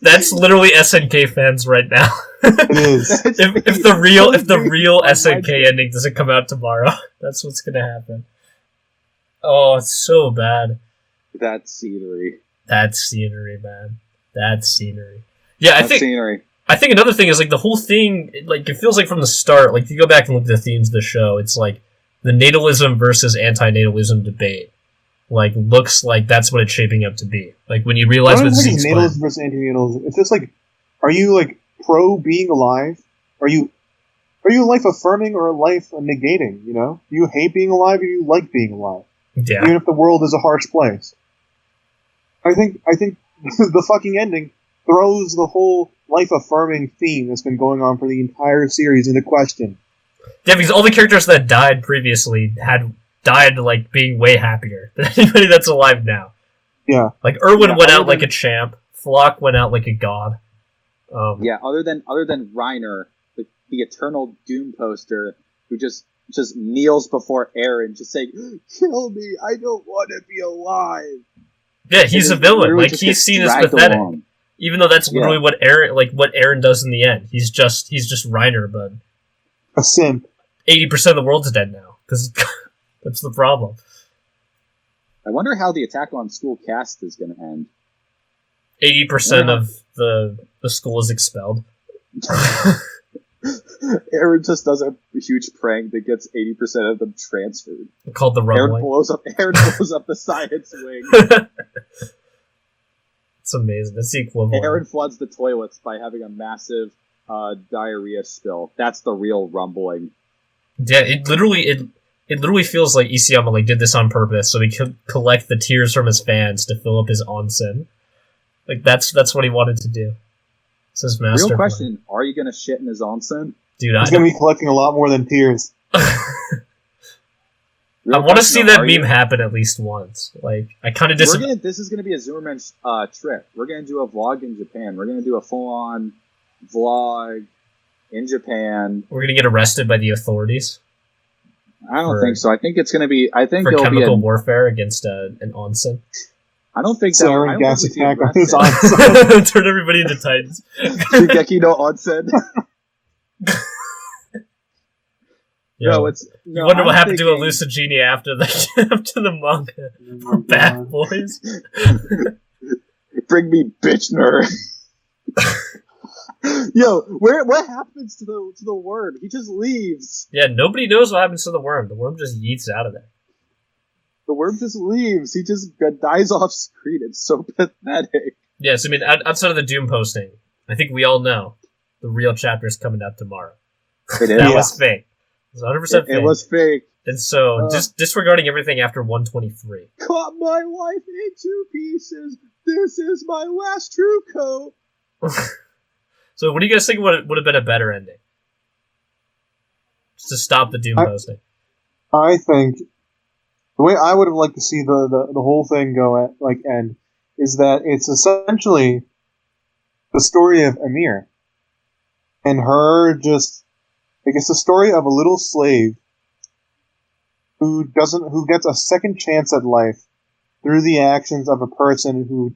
[SPEAKER 2] That's literally SNK fans right now.
[SPEAKER 4] It is.
[SPEAKER 2] if the real SNK ending doesn't come out tomorrow, that's what's gonna happen. Oh, it's so bad.
[SPEAKER 3] That scenery.
[SPEAKER 2] That scenery, man. That scenery. Yeah,
[SPEAKER 3] That scenery.
[SPEAKER 2] I think another thing is like the whole thing. It feels like from the start. Like if you go back and look at the themes of the show, it's like the natalism versus anti-natalism debate. Like looks like that's what it's shaping up to be. Like when you realize
[SPEAKER 4] I
[SPEAKER 2] what
[SPEAKER 4] don't think
[SPEAKER 2] Zeke's
[SPEAKER 4] it's natalism versus anti-natalism. It's just like, are you like pro being alive? Are you life affirming or life negating? You know, do you hate being alive or you like being alive?
[SPEAKER 2] Yeah.
[SPEAKER 4] Even if the world is a harsh place. I think the fucking ending throws the whole life-affirming theme that's been going on for the entire series into question.
[SPEAKER 2] Yeah, because all the characters that died previously had died like being way happier than anybody that's alive now.
[SPEAKER 4] Yeah.
[SPEAKER 2] Like Erwin
[SPEAKER 3] Yeah,
[SPEAKER 2] went
[SPEAKER 3] other
[SPEAKER 2] out like
[SPEAKER 3] than-
[SPEAKER 2] a champ. Flock went out like a god.
[SPEAKER 3] Yeah, other than Reiner, the eternal doom poster, who just kneels before Eren, just saying, "Kill me! I don't want to be alive."
[SPEAKER 2] Yeah, he's a
[SPEAKER 3] And
[SPEAKER 2] villain.
[SPEAKER 3] literally
[SPEAKER 2] Like
[SPEAKER 3] just
[SPEAKER 2] he's
[SPEAKER 3] gets
[SPEAKER 2] seen as
[SPEAKER 3] dragged
[SPEAKER 2] pathetic.
[SPEAKER 3] along.
[SPEAKER 2] Even though that's literally
[SPEAKER 3] Yeah.
[SPEAKER 2] what Eren does in the end. He's just Reiner, but
[SPEAKER 4] A simp.
[SPEAKER 2] 80% of the world's dead now. Because that's the problem.
[SPEAKER 3] I wonder how the Attack on School cast is going to end.
[SPEAKER 2] 80% of the school is expelled.
[SPEAKER 3] Eren just does a huge prank that gets 80% of them transferred.
[SPEAKER 2] Called the
[SPEAKER 3] Eren
[SPEAKER 2] rumbling.
[SPEAKER 3] blows up the science wing.
[SPEAKER 2] It's amazing. That's the equivalent.
[SPEAKER 3] Eren floods the toilets by having a massive diarrhea spill. That's the real rumbling.
[SPEAKER 2] Yeah, it literally feels like Isayama like did this on purpose so he could collect the tears from his fans to fill up his onsen. Like that's what he wanted to do. It's his master
[SPEAKER 3] Real
[SPEAKER 2] plan.
[SPEAKER 3] question, are you going to shit in his onsen?
[SPEAKER 2] Dude.
[SPEAKER 4] He's going to be collecting a lot more than tears.
[SPEAKER 2] I want to see that meme happen at least once. Like I kind of
[SPEAKER 3] This is going to be a Zimmerman trip. We're going to do a vlog in Japan. We're going to do a full-on vlog in Japan.
[SPEAKER 2] We're gonna get arrested by the authorities
[SPEAKER 3] I don't think so. I think it's going to be. I think
[SPEAKER 2] for
[SPEAKER 3] it'll be.
[SPEAKER 2] chemical warfare against an onsen.
[SPEAKER 3] I don't think
[SPEAKER 4] So
[SPEAKER 3] that. I
[SPEAKER 4] Eren
[SPEAKER 3] don't
[SPEAKER 4] gas
[SPEAKER 3] think we'd
[SPEAKER 4] attack
[SPEAKER 3] be
[SPEAKER 4] on his
[SPEAKER 3] arrested.
[SPEAKER 4] onsen.
[SPEAKER 2] Turn everybody into titans.
[SPEAKER 3] Shingeki no onsen. No, it's.
[SPEAKER 2] You
[SPEAKER 3] No,
[SPEAKER 2] wonder what
[SPEAKER 3] I'm
[SPEAKER 2] happened to
[SPEAKER 3] thinking-
[SPEAKER 2] Elusagini after the manga. Bad boys.
[SPEAKER 3] Bring me Bitchner. Yo, what happens to the worm? He just leaves.
[SPEAKER 2] Yeah, nobody knows what happens to the worm. The worm just yeets out of there.
[SPEAKER 3] The worm just leaves. He just dies off screen. It's so pathetic.
[SPEAKER 2] Yes, I mean, outside of the Doom posting, I think we all know the real chapter is coming out tomorrow.
[SPEAKER 3] It is.
[SPEAKER 2] That was fake. It was 100% fake.
[SPEAKER 3] It was fake.
[SPEAKER 2] And so,
[SPEAKER 3] Uh.
[SPEAKER 2] disregarding everything after 123.
[SPEAKER 3] Cut my life into pieces. This is my last true coat.
[SPEAKER 2] So, what do you guys think would have been a better ending? Just to stop the Doom posting.
[SPEAKER 4] I think the way I would have liked to see the whole thing go at end is that it's essentially the story of Amir and her just like it's the story of a little slave who gets a second chance at life through the actions of a person who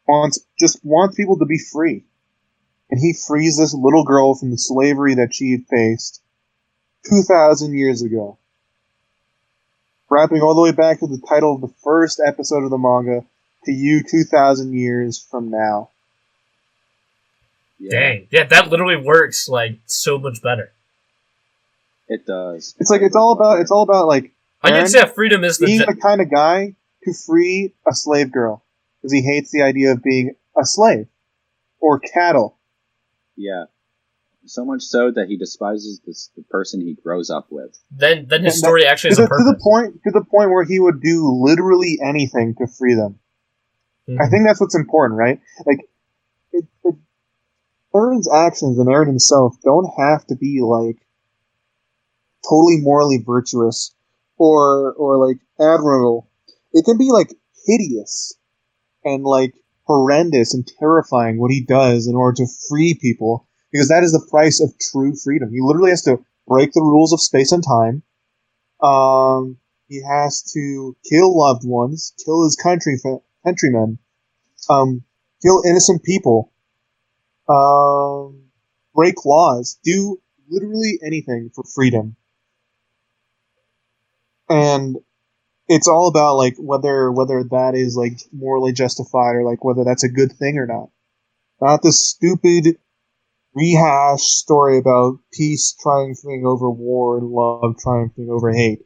[SPEAKER 4] wants people to be free. And he frees this little girl from the slavery that she had faced 2,000 years ago. Wrapping all the way back to the title of the first episode of the manga, to you 2,000 years from now.
[SPEAKER 3] Yeah,
[SPEAKER 2] Dang. Yeah, that literally works, like, so much better.
[SPEAKER 3] it does.
[SPEAKER 4] It's all about like
[SPEAKER 2] I did
[SPEAKER 4] Eren
[SPEAKER 2] say freedom is
[SPEAKER 4] being
[SPEAKER 2] the...
[SPEAKER 4] the kind of guy to free a slave girl. Because he hates the idea of being a slave. Or cattle.
[SPEAKER 3] Yeah. So much so that he despises the person he grows up with.
[SPEAKER 2] Then his story actually has a purpose.
[SPEAKER 4] To the point where he would do literally anything to free them.
[SPEAKER 2] Mm-hmm.
[SPEAKER 4] I think that's what's important, right? Like, Aaron's actions and Aaron himself don't have to be like totally morally virtuous or like admirable. It can be like hideous and like horrendous and terrifying what he does in order to free people, because that is the price of true freedom. He literally has to break the rules of space and time. He has to kill loved ones, kill his countrymen, kill innocent people, break laws, do literally anything for freedom. And it's all about like whether that is like morally justified or like whether that's a good thing or not. Not this stupid rehash story about peace triumphing over war and love triumphing over hate.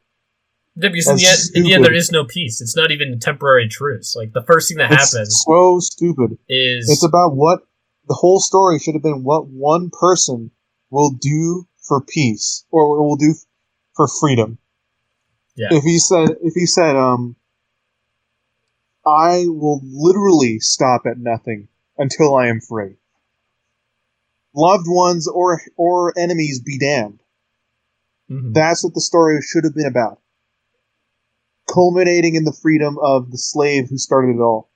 [SPEAKER 2] Yeah, because in the end, there is no peace. It's not even a temporary truce. Like, the first thing that happens...
[SPEAKER 4] so stupid.
[SPEAKER 2] It's
[SPEAKER 4] about what... The whole story should have been what one person will do for peace, or will do for freedom.
[SPEAKER 2] Yeah.
[SPEAKER 4] If he said, I will literally stop at nothing until I am free. Loved ones or enemies be damned.
[SPEAKER 2] Mm-hmm.
[SPEAKER 4] That's what the story should have been about. Culminating in the freedom of the slave who started it all.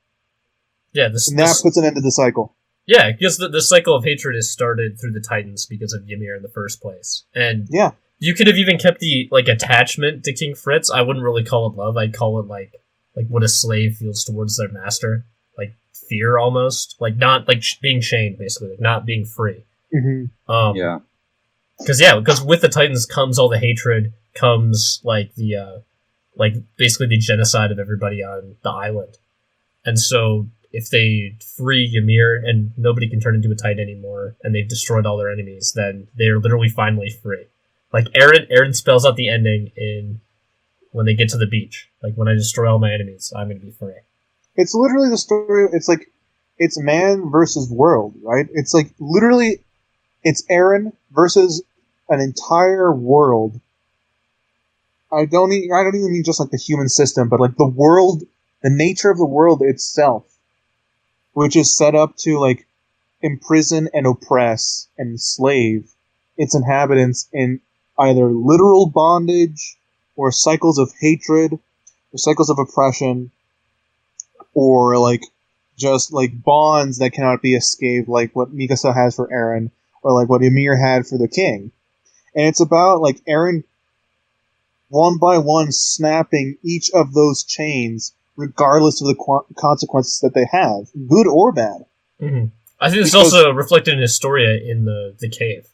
[SPEAKER 2] Yeah,
[SPEAKER 4] and that puts an end to the cycle.
[SPEAKER 2] Yeah, because the cycle of hatred is started through the Titans because of Ymir in the first place. And
[SPEAKER 4] yeah,
[SPEAKER 2] you could have even kept the like attachment to King Fritz. I wouldn't really call it love. I'd call it like what a slave feels towards their master. Like fear almost. Like not like being chained, basically. Like not being free.
[SPEAKER 4] Mm-hmm.
[SPEAKER 3] Yeah.
[SPEAKER 2] Because with the Titans comes all the hatred, comes like the like basically the genocide of everybody on the island. And so if they free Ymir and nobody can turn into a Titan anymore and they've destroyed all their enemies, then they're literally finally free. Like Aaron spells out the ending in when they get to the beach. Like, when I destroy all my enemies, I'm going to be free.
[SPEAKER 4] It's literally the story. It's like, it's man versus world, right? It's like literally, it's Aaron versus an entire world. I don't even mean just like the human system, but like the world, the nature of the world itself, which is set up to like imprison and oppress and enslave its inhabitants in either literal bondage or cycles of hatred or cycles of oppression or like just like bonds that cannot be escaped, like what Mikasa has for Eren or like what Ymir had for the king. And it's about like Eren one by one snapping each of those chains regardless of the consequences that they have, good or bad.
[SPEAKER 2] Mm-hmm. I think it's also reflected in Historia in the cave.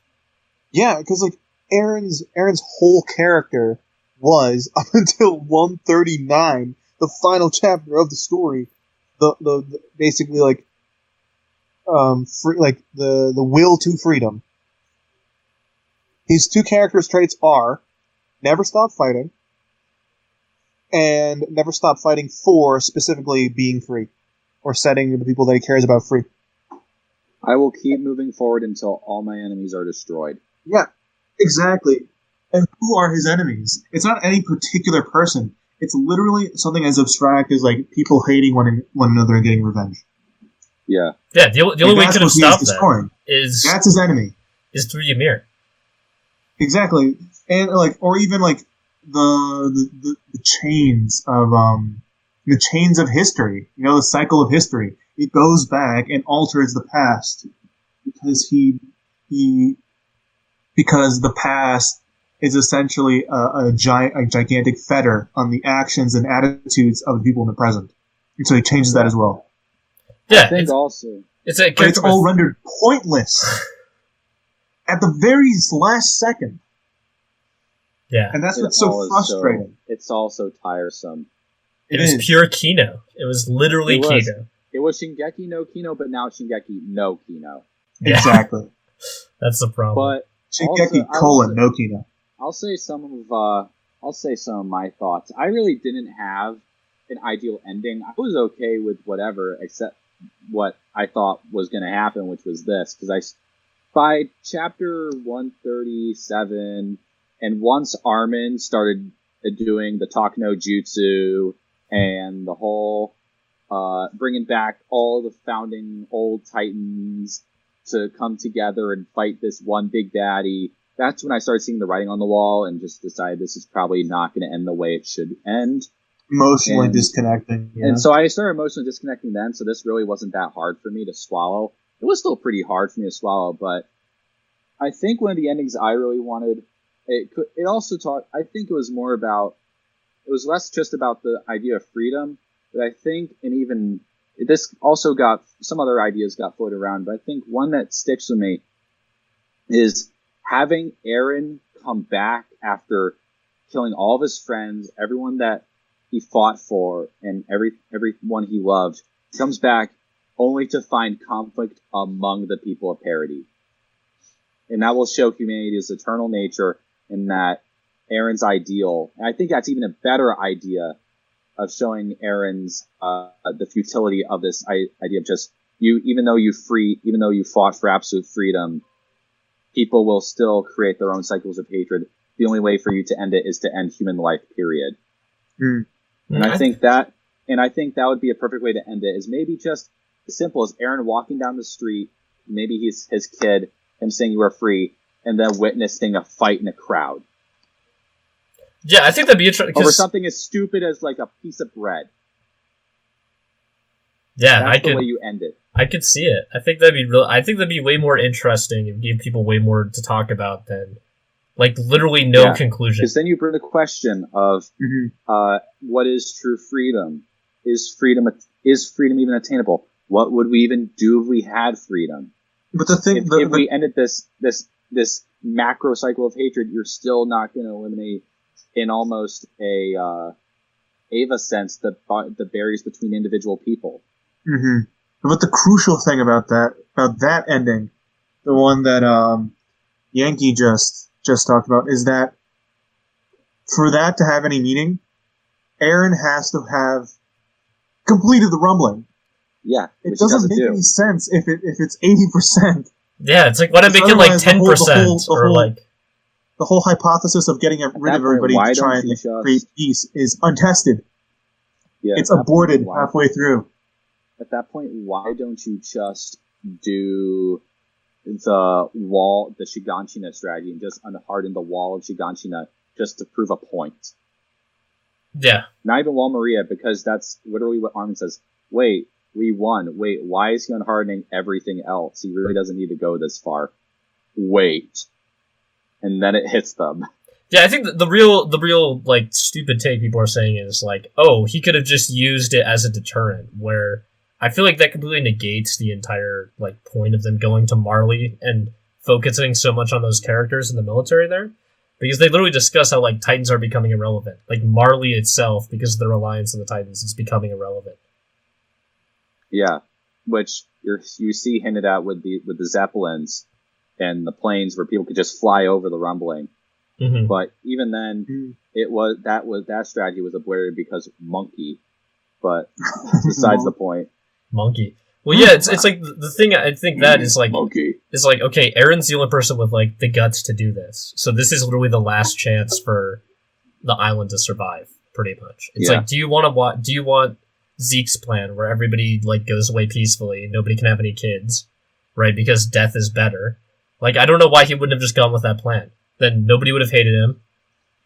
[SPEAKER 4] Yeah, because like Aaron's whole character was up until 139, the final chapter of the story, the basically like free, like the will to freedom. His two characters' traits are never stop fighting and never stop fighting for specifically being free or setting the people that he cares about free.
[SPEAKER 3] I will keep moving forward until all my enemies are destroyed.
[SPEAKER 4] Yeah, exactly. And who are his enemies? It's not any particular person. It's literally something as abstract as like people hating one another and getting revenge.
[SPEAKER 3] Yeah.
[SPEAKER 2] Yeah, the only way he could have stopped that is...
[SPEAKER 4] That's his enemy.
[SPEAKER 2] Is through Ymir.
[SPEAKER 4] Exactly. And like, or even like the chains of the chains of history. You know, the cycle of history. It goes back and alters the past because because the past is essentially a gigantic fetter on the actions and attitudes of the people in the present, and so he changes that as well.
[SPEAKER 2] Yeah,
[SPEAKER 3] I think also
[SPEAKER 4] it's all rendered pointless at the very last second.
[SPEAKER 2] Yeah,
[SPEAKER 4] and that's what's so frustrating.
[SPEAKER 3] It's also tiresome.
[SPEAKER 2] It was pure Kino. It was literally Kino.
[SPEAKER 3] It was Shingeki no Kino, but now Shingeki no Kino.
[SPEAKER 2] Yeah.
[SPEAKER 4] Exactly.
[SPEAKER 2] That's the problem.
[SPEAKER 3] But
[SPEAKER 4] Shingeki no Kino.
[SPEAKER 3] I'll say some of my thoughts. I really didn't have an ideal ending. I was okay with whatever, except what I thought was going to happen, which was this, because by chapter 137, and once Armin started doing the Talk No Jutsu and the whole bringing back all the founding old Titans to come together and fight this one big baddie, that's when I started seeing the writing on the wall and just decided this is probably not going to end the way it should end.
[SPEAKER 4] Emotionally disconnecting. Yeah.
[SPEAKER 3] And so I started emotionally disconnecting then, so this really wasn't that hard for me to swallow. It was still pretty hard for me to swallow, but I think one of the endings I really wanted, it also taught, I think it was more about, it was less just about the idea of freedom, but I think, and even, this also got, some other ideas got floated around, but I think one that sticks with me is having Eren come back after killing all of his friends, everyone that he fought for, and everyone he loved, comes back only to find conflict among the people of Parody. And that will show humanity's eternal nature, in that Eren's ideal, and I think that's even a better idea of showing Eren's the futility of this idea of just even though you fought for absolute freedom, people will still create their own cycles of hatred. The only way for you to end it is to end human life, period.
[SPEAKER 4] Mm.
[SPEAKER 3] And I think that would be a perfect way to end it, is maybe just as simple as Eren walking down the street, maybe he's his kid, him saying you are free, and then witnessing a fight in a crowd.
[SPEAKER 2] Yeah, I think that'd be interesting.
[SPEAKER 3] Over something as stupid as like a piece of bread.
[SPEAKER 2] Yeah,
[SPEAKER 3] that's the way you end it.
[SPEAKER 2] I could see it. I think that'd be way more interesting and give people way more to talk about than like literally no conclusion.
[SPEAKER 3] Because then you bring the question of what is true freedom? Is freedom even attainable? What would we even do if we had freedom?
[SPEAKER 4] But the thing,
[SPEAKER 3] if we ended this macro cycle of hatred, you're still not going to eliminate, in almost a Ava sense, the barriers between individual people.
[SPEAKER 4] Mm-hmm. But the crucial thing about that ending, the one that Yankee just talked about, is that for that to have any meaning, Eren has to have completed the rumbling.
[SPEAKER 3] Yeah,
[SPEAKER 4] it doesn't make any sense if it's 80%.
[SPEAKER 2] Yeah, it's like, why not make it like 10% or like
[SPEAKER 4] the whole hypothesis of getting rid of everybody to try and create peace is untested. Yeah, it's aborted halfway through.
[SPEAKER 3] At that point, why don't you just do the wall, the Shiganshina strategy, and just unharden the wall of Shiganshina just to prove a point?
[SPEAKER 2] Yeah.
[SPEAKER 3] Not even Wall Maria, because that's literally what Armin says. Wait, we won. Wait, why is he unhardening everything else? He really doesn't need to go this far. Wait. And then it hits them.
[SPEAKER 2] Yeah, I think the real like stupid take people are saying is like, oh, he could have just used it as a deterrent, where I feel like that completely negates the entire like point of them going to Marley and focusing so much on those characters in the military there. Because they literally discuss how like Titans are becoming irrelevant. Like Marley itself, because of the reliance on the Titans, is becoming irrelevant.
[SPEAKER 3] Yeah, which you see hinted at with the Zeppelins and the planes where people could just fly over the rumbling. Mm-hmm. But even then, that strategy was aborted because monkey. But besides the point,
[SPEAKER 2] monkey. Well, yeah, it's like the thing. I think that is like
[SPEAKER 3] monkey.
[SPEAKER 2] Is like, okay, Eren's the only person with like the guts to do this. So this is literally the last chance for the island to survive. Pretty much, it's like, do you want Zeke's plan where everybody like goes away peacefully, nobody can have any kids, right? Because death is better. Like, I don't know why he wouldn't have just gone with that plan. Then nobody would have hated him.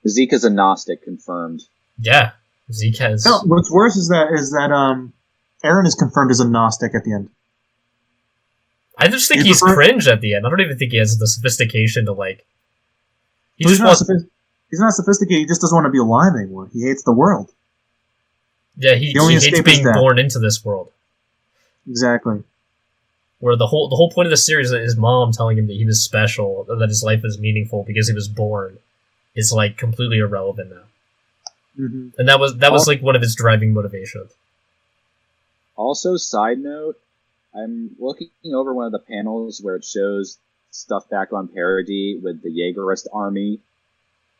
[SPEAKER 3] Zeke is a Gnostic, confirmed.
[SPEAKER 2] Yeah, Zeke has.
[SPEAKER 4] No, what's worse is that Eren is confirmed as a Gnostic at the end.
[SPEAKER 2] I just think he's cringe at the end. I don't even think he has the sophistication to like.
[SPEAKER 4] He's not sophisticated. He just doesn't want to be alive anymore. He hates the world.
[SPEAKER 2] Yeah, he hates being born into this world.
[SPEAKER 4] Exactly.
[SPEAKER 2] Where the whole point of the series is his mom telling him that he was special, that his life was meaningful because he was born, is like completely irrelevant now. Mm-hmm. And that was like one of his driving motivations. Also,
[SPEAKER 3] side note, I'm looking over one of the panels where it shows stuff back on Parody with the Yaegarist army.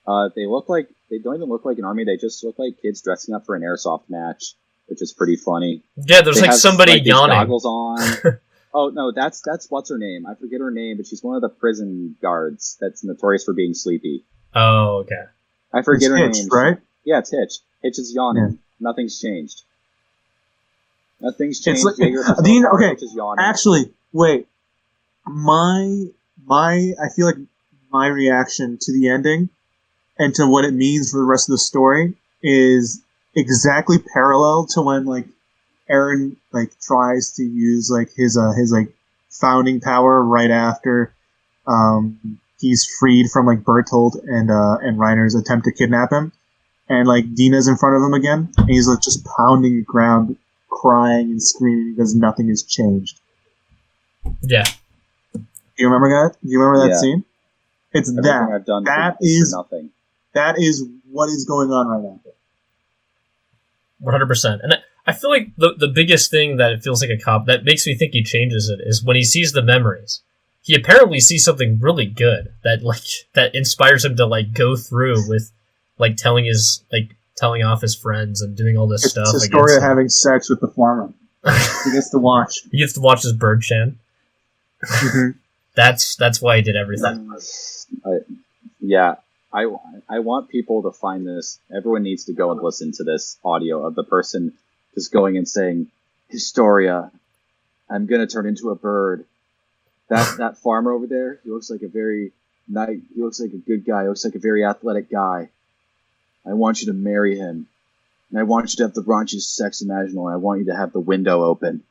[SPEAKER 3] They don't even look like an army. They just look like kids dressing up for an airsoft match, which is pretty funny.
[SPEAKER 2] Yeah, there's like somebody yawning.
[SPEAKER 3] Goggles on. Oh no, that's what's her name? I forget her name, but she's one of the prison guards that's notorious for being sleepy.
[SPEAKER 2] Oh, okay.
[SPEAKER 3] I forget her
[SPEAKER 4] Hitch,
[SPEAKER 3] name.
[SPEAKER 4] right?
[SPEAKER 3] Yeah, it's Hitch. Hitch is yawning.
[SPEAKER 4] Yeah.
[SPEAKER 3] Nothing's changed. Nothing's changed.
[SPEAKER 4] Like,
[SPEAKER 3] Jaeger
[SPEAKER 4] okay,
[SPEAKER 3] Hitch is yawning.
[SPEAKER 4] actually, wait. I feel like my reaction to the ending and to what it means for the rest of the story is exactly parallel to when like Eren like tries to use like his like founding power right after he's freed from like Bertolt and Reiner's attempt to kidnap him, and like Dina's in front of him again, and he's like just pounding the ground, crying and screaming because nothing has changed.
[SPEAKER 2] Yeah.
[SPEAKER 4] Do you remember that? Do you remember that
[SPEAKER 3] Yeah.
[SPEAKER 4] scene? It's
[SPEAKER 3] Everything
[SPEAKER 4] that.
[SPEAKER 3] I've done
[SPEAKER 4] That
[SPEAKER 3] for
[SPEAKER 4] is
[SPEAKER 3] nothing.
[SPEAKER 4] that is what is going on right now.
[SPEAKER 2] 100%. And I feel like the biggest thing that it feels like a cop that makes me think he changes it is when he sees the memories. He apparently sees something really good that inspires him to like go through with like telling off his friends and doing all this
[SPEAKER 4] It's
[SPEAKER 2] stuff.
[SPEAKER 4] a story of having sex with the farmer. He gets to watch.
[SPEAKER 2] He gets to watch his bird chan. That's why he did everything.
[SPEAKER 3] I want people to find this. Everyone needs to go and listen to this audio of the person just going and saying, "Historia, I'm gonna turn into a bird." That farmer over there, he looks like a very nice. He looks like a good guy. He looks like a very athletic guy. I want you to marry him, and I want you to have the raunchiest sex imaginable. And I want you to have the window open.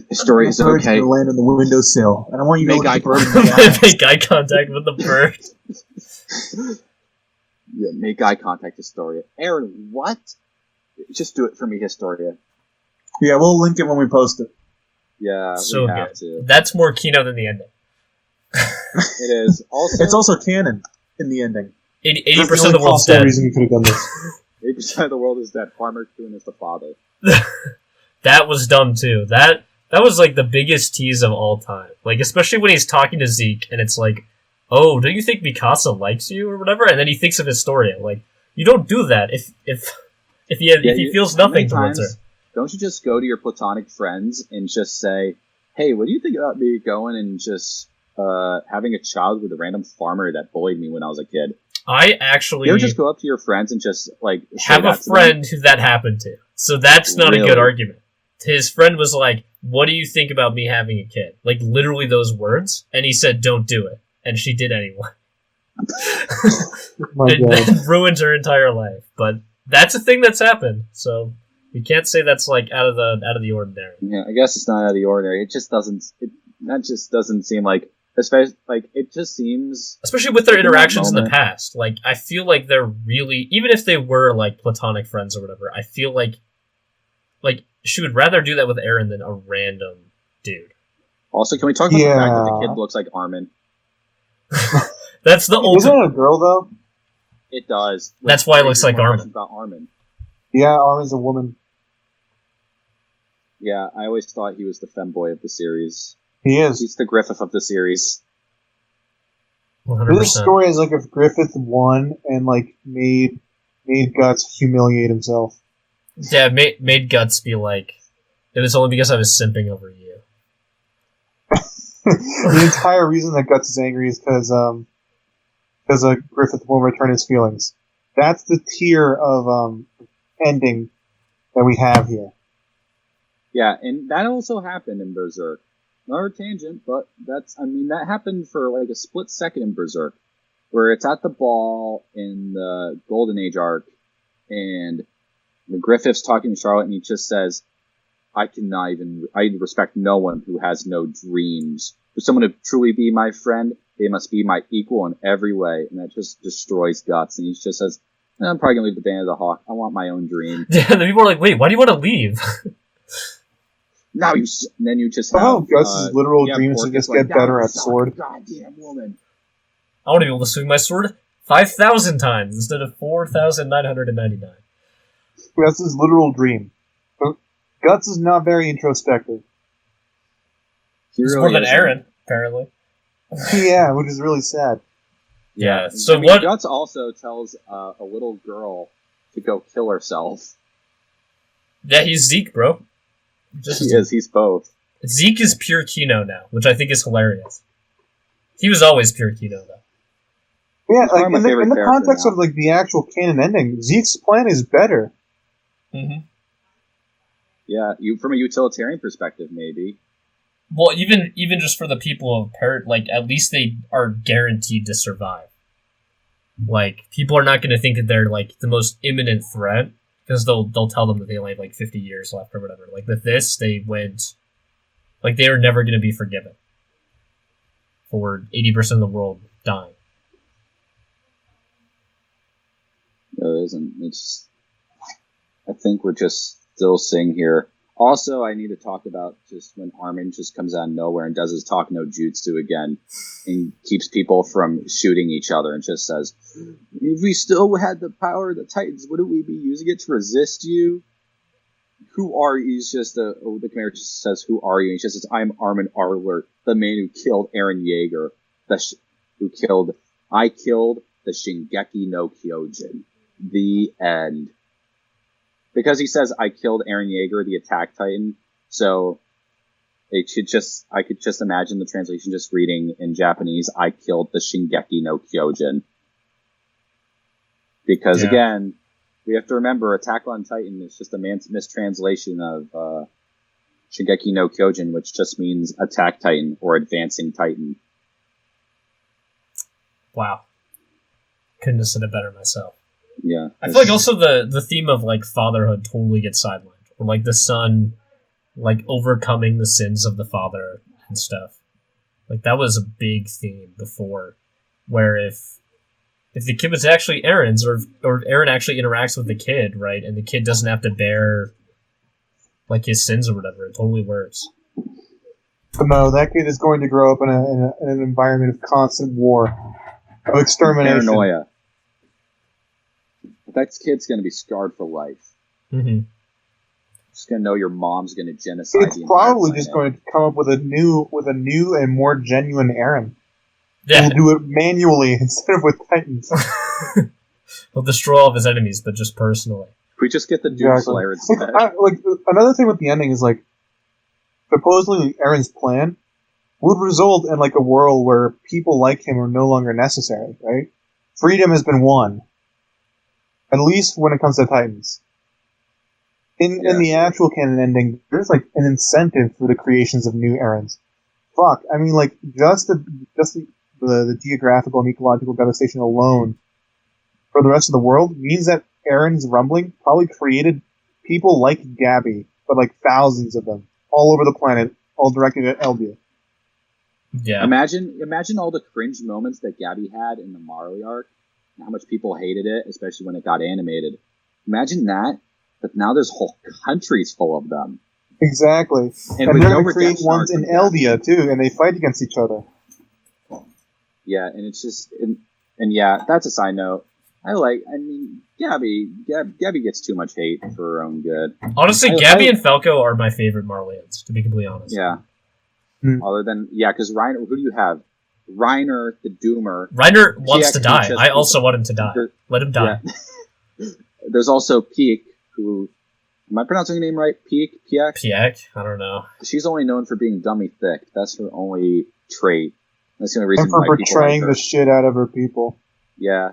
[SPEAKER 3] Historia is okay.
[SPEAKER 4] To land on the windowsill, and I want you to
[SPEAKER 3] Make
[SPEAKER 4] look
[SPEAKER 3] eye
[SPEAKER 4] at the bird in the eye.
[SPEAKER 2] Make eye contact with the bird.
[SPEAKER 3] Yeah, make eye contact, Historia. Aaron, what? Just do it for me, Historia.
[SPEAKER 4] Yeah, we'll link it when we post it.
[SPEAKER 3] Yeah,
[SPEAKER 2] So
[SPEAKER 3] we have
[SPEAKER 2] good.
[SPEAKER 3] to.
[SPEAKER 2] That's more Kino than the ending.
[SPEAKER 3] It is. Also,
[SPEAKER 4] It's also canon in the ending.
[SPEAKER 2] 80% of the world's dead.
[SPEAKER 4] Reason you could have done this.
[SPEAKER 3] 80% of the world is dead. Farmer Coon is the father.
[SPEAKER 2] That was dumb too. That was like the biggest tease of all time. Like especially when he's talking to Zeke and it's like, "Oh, don't you think Mikasa likes you or whatever?" And then he thinks of Historia. Like you don't do that if he feels nothing towards her.
[SPEAKER 3] Don't you just go to your platonic friends and just say, "Hey, what do you think about me going and just having a child with a random farmer that bullied me when I was a kid?"
[SPEAKER 2] I actually
[SPEAKER 3] You ever just go up to your friends and just like say
[SPEAKER 2] have a
[SPEAKER 3] that to them?
[SPEAKER 2] friend who that happened to. So that's not a
[SPEAKER 3] Really?
[SPEAKER 2] good argument. His friend was like, "What do you think about me having a kid?" Like literally those words, and he said, "Don't do it," and she did anyway.
[SPEAKER 4] My
[SPEAKER 2] It
[SPEAKER 4] God.
[SPEAKER 2] ruined her entire life. But that's a thing that's happened. So we can't say that's like out of the ordinary.
[SPEAKER 3] Yeah, I guess it's not out of the ordinary. It just doesn't. That just doesn't seem like. Especially like it just seems.
[SPEAKER 2] Especially with their
[SPEAKER 3] in that
[SPEAKER 2] interactions in the
[SPEAKER 3] moment.
[SPEAKER 2] past. Like I feel like they're really, even if they were like platonic friends or whatever, I feel like she would rather do that with Eren than a random dude.
[SPEAKER 3] Also, can we talk about the fact that the
[SPEAKER 4] Yeah.
[SPEAKER 3] kid looks like Armin?
[SPEAKER 2] That's the
[SPEAKER 4] Isn't
[SPEAKER 2] ultimate.
[SPEAKER 4] it a girl though?
[SPEAKER 3] It does.
[SPEAKER 2] That's why it looks like
[SPEAKER 3] More
[SPEAKER 2] Armin.
[SPEAKER 3] questions About Armin.
[SPEAKER 4] Yeah, Armin's a woman.
[SPEAKER 3] Yeah, I always thought he was the femboy of the series.
[SPEAKER 4] He is.
[SPEAKER 3] He's the Griffith of the series.
[SPEAKER 2] 100%.
[SPEAKER 4] This story is like if Griffith won and like made Guts humiliate himself.
[SPEAKER 2] Yeah, made Guts be like, it was only because I was simping over you.
[SPEAKER 4] The entire reason that Guts is angry is because Griffith won't return his feelings. That's the tier of ending that we have here.
[SPEAKER 3] Yeah, and that also happened in Berserk. Another tangent, but that happened for like a split second in Berserk, where it's at the ball in the Golden Age arc, and the Griffith's talking to Charlotte, and he just says, I respect no one who has no dreams. For someone to truly be my friend, they must be my equal in every way, and that just destroys Guts, and he just says, I'm probably gonna leave the Band of the Hawk. I want my own dream.
[SPEAKER 2] Yeah, and then people are like, wait, why do you want to leave?
[SPEAKER 3] Then you just have
[SPEAKER 4] Gus's literal dream is to
[SPEAKER 3] Porcus
[SPEAKER 4] just get
[SPEAKER 3] like,
[SPEAKER 4] better
[SPEAKER 3] "God,
[SPEAKER 4] at
[SPEAKER 3] son,
[SPEAKER 4] sword.
[SPEAKER 3] Goddamn woman.
[SPEAKER 2] I want to be able to swing my sword 5,000 times instead of 4,999.
[SPEAKER 4] That's his literal dream. But Guts is not very introspective.
[SPEAKER 2] It's more than Eren, apparently.
[SPEAKER 4] Yeah, which is really sad.
[SPEAKER 2] Yeah, so what...
[SPEAKER 3] Guts also tells a little girl to go kill herself.
[SPEAKER 2] Yeah, he's Zeke, bro.
[SPEAKER 3] He's both.
[SPEAKER 2] Zeke is pure Kino now, which I think is hilarious. He was always pure Kino, though.
[SPEAKER 4] Yeah,
[SPEAKER 3] He's
[SPEAKER 4] like
[SPEAKER 3] probably my
[SPEAKER 4] in the
[SPEAKER 3] favorite character
[SPEAKER 4] context
[SPEAKER 3] now.
[SPEAKER 4] of like the actual canon ending, Zeke's plan is better.
[SPEAKER 2] Mm-hmm.
[SPEAKER 3] Yeah, from a utilitarian perspective, maybe.
[SPEAKER 2] Well, even just for the people of Parrot, like, at least they are guaranteed to survive. Like, people are not going to think that they're, like, the most imminent threat, because they'll tell them that they only have, like, 50 years left or whatever. Like, with this, they went... Like, they are never going to be forgiven for 80% of the world dying.
[SPEAKER 3] No, it isn't. It's... I think we're just still seeing here. Also, I need to talk about just when Armin just comes out of nowhere and does his talk no jutsu again and keeps people from shooting each other and just says, if we still had the power of the Titans, wouldn't we be using it to resist you? Who are you? He's just the commander just says, who are you? And he just says, I'm Armin Arler, the man who killed Eren Yeager, I killed the Shingeki no Kyojin. The end. Because he says, I killed Eren Yeager, the Attack Titan, so I could just imagine the translation just reading in Japanese, I killed the Shingeki no Kyojin. Because, again, we have to remember, Attack on Titan is just a mistranslation of Shingeki no Kyojin, which just means Attack Titan or Advancing Titan.
[SPEAKER 2] Wow. Couldn't have said it better myself.
[SPEAKER 3] Yeah.
[SPEAKER 2] I feel like also the theme of, like, fatherhood totally gets sidelined. Or, like, the son, like, overcoming the sins of the father and stuff. Like, that was a big theme before, where if the kid was actually Eren's, or if Eren actually interacts with the kid, right, and the kid doesn't have to bear, like, his sins or whatever, it totally works.
[SPEAKER 4] But no, that kid is going to grow up in an environment of constant war, of extermination.
[SPEAKER 3] Paranoia. That kid's going to be scarred for life.
[SPEAKER 2] Mm-hmm.
[SPEAKER 3] Just going to know your mom's going to genocide.
[SPEAKER 4] It's probably just going to come up with a new and more genuine Eren.
[SPEAKER 2] Yeah.
[SPEAKER 4] He'll do it manually instead of with Titans.
[SPEAKER 2] He'll destroy all of his enemies, but just personally.
[SPEAKER 3] If we just get the Doom Slayer instead.
[SPEAKER 4] Like, another thing with the ending is, like, supposedly Eren's plan would result in, like, a world where people like him are no longer necessary, right? Freedom has been won. At least when it comes to Titans. In the actual canon ending, there's, like, an incentive for the creations of new Erens. Fuck, I mean, like, just the geographical and ecological devastation alone for the rest of the world means that Eren's rumbling probably created people like Gabby, but, like, thousands of them, all over the planet, all directed at Eldia.
[SPEAKER 2] Yeah.
[SPEAKER 3] Imagine all the cringe moments that Gabby had in the Marley arc, and how much people hated it, especially when it got animated. Imagine that, but now there's whole countries full of them.
[SPEAKER 4] Exactly. And they're going to create ones in Eldia, too, and they fight against each other.
[SPEAKER 3] Yeah, and it's just... And yeah, that's a side note. Gabby gets too much hate for her own good.
[SPEAKER 2] Honestly, Gabby and Falco are my favorite Marleyans, to be completely honest.
[SPEAKER 3] Yeah. Other than... Yeah, because Reiner... Who do you have? Reiner, the Doomer.
[SPEAKER 2] Reiner wants to die. I also want him to die. Let him die.
[SPEAKER 3] Yeah. There's also Piek, who... Am I pronouncing her name right? Piek?
[SPEAKER 2] Piek? I don't know.
[SPEAKER 3] She's only known for being dummy thick. That's her only trait. That's the only reason
[SPEAKER 4] and for
[SPEAKER 3] why
[SPEAKER 4] betraying
[SPEAKER 3] people like
[SPEAKER 4] the shit out of her people.
[SPEAKER 3] Yeah.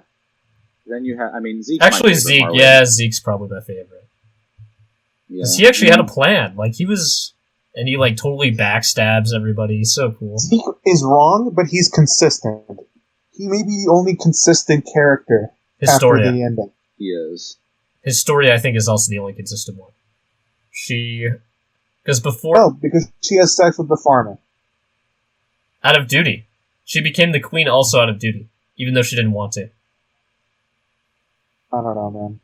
[SPEAKER 3] Then you have... Zeke's
[SPEAKER 2] actually, Zeke. Marley. Yeah, Zeke's probably my favorite. Yeah. He actually had a plan. Like, he was... And he, like, totally backstabs everybody. He's so cool.
[SPEAKER 4] Zeke is wrong, but he's consistent. He may be the only consistent character after the ending.
[SPEAKER 3] He is.
[SPEAKER 2] His story, I think, is also the only consistent one. Because before...
[SPEAKER 4] No, because she has sex with the farmer.
[SPEAKER 2] Out of duty. She became the queen also out of duty. Even though she didn't want to.
[SPEAKER 4] I don't know, man.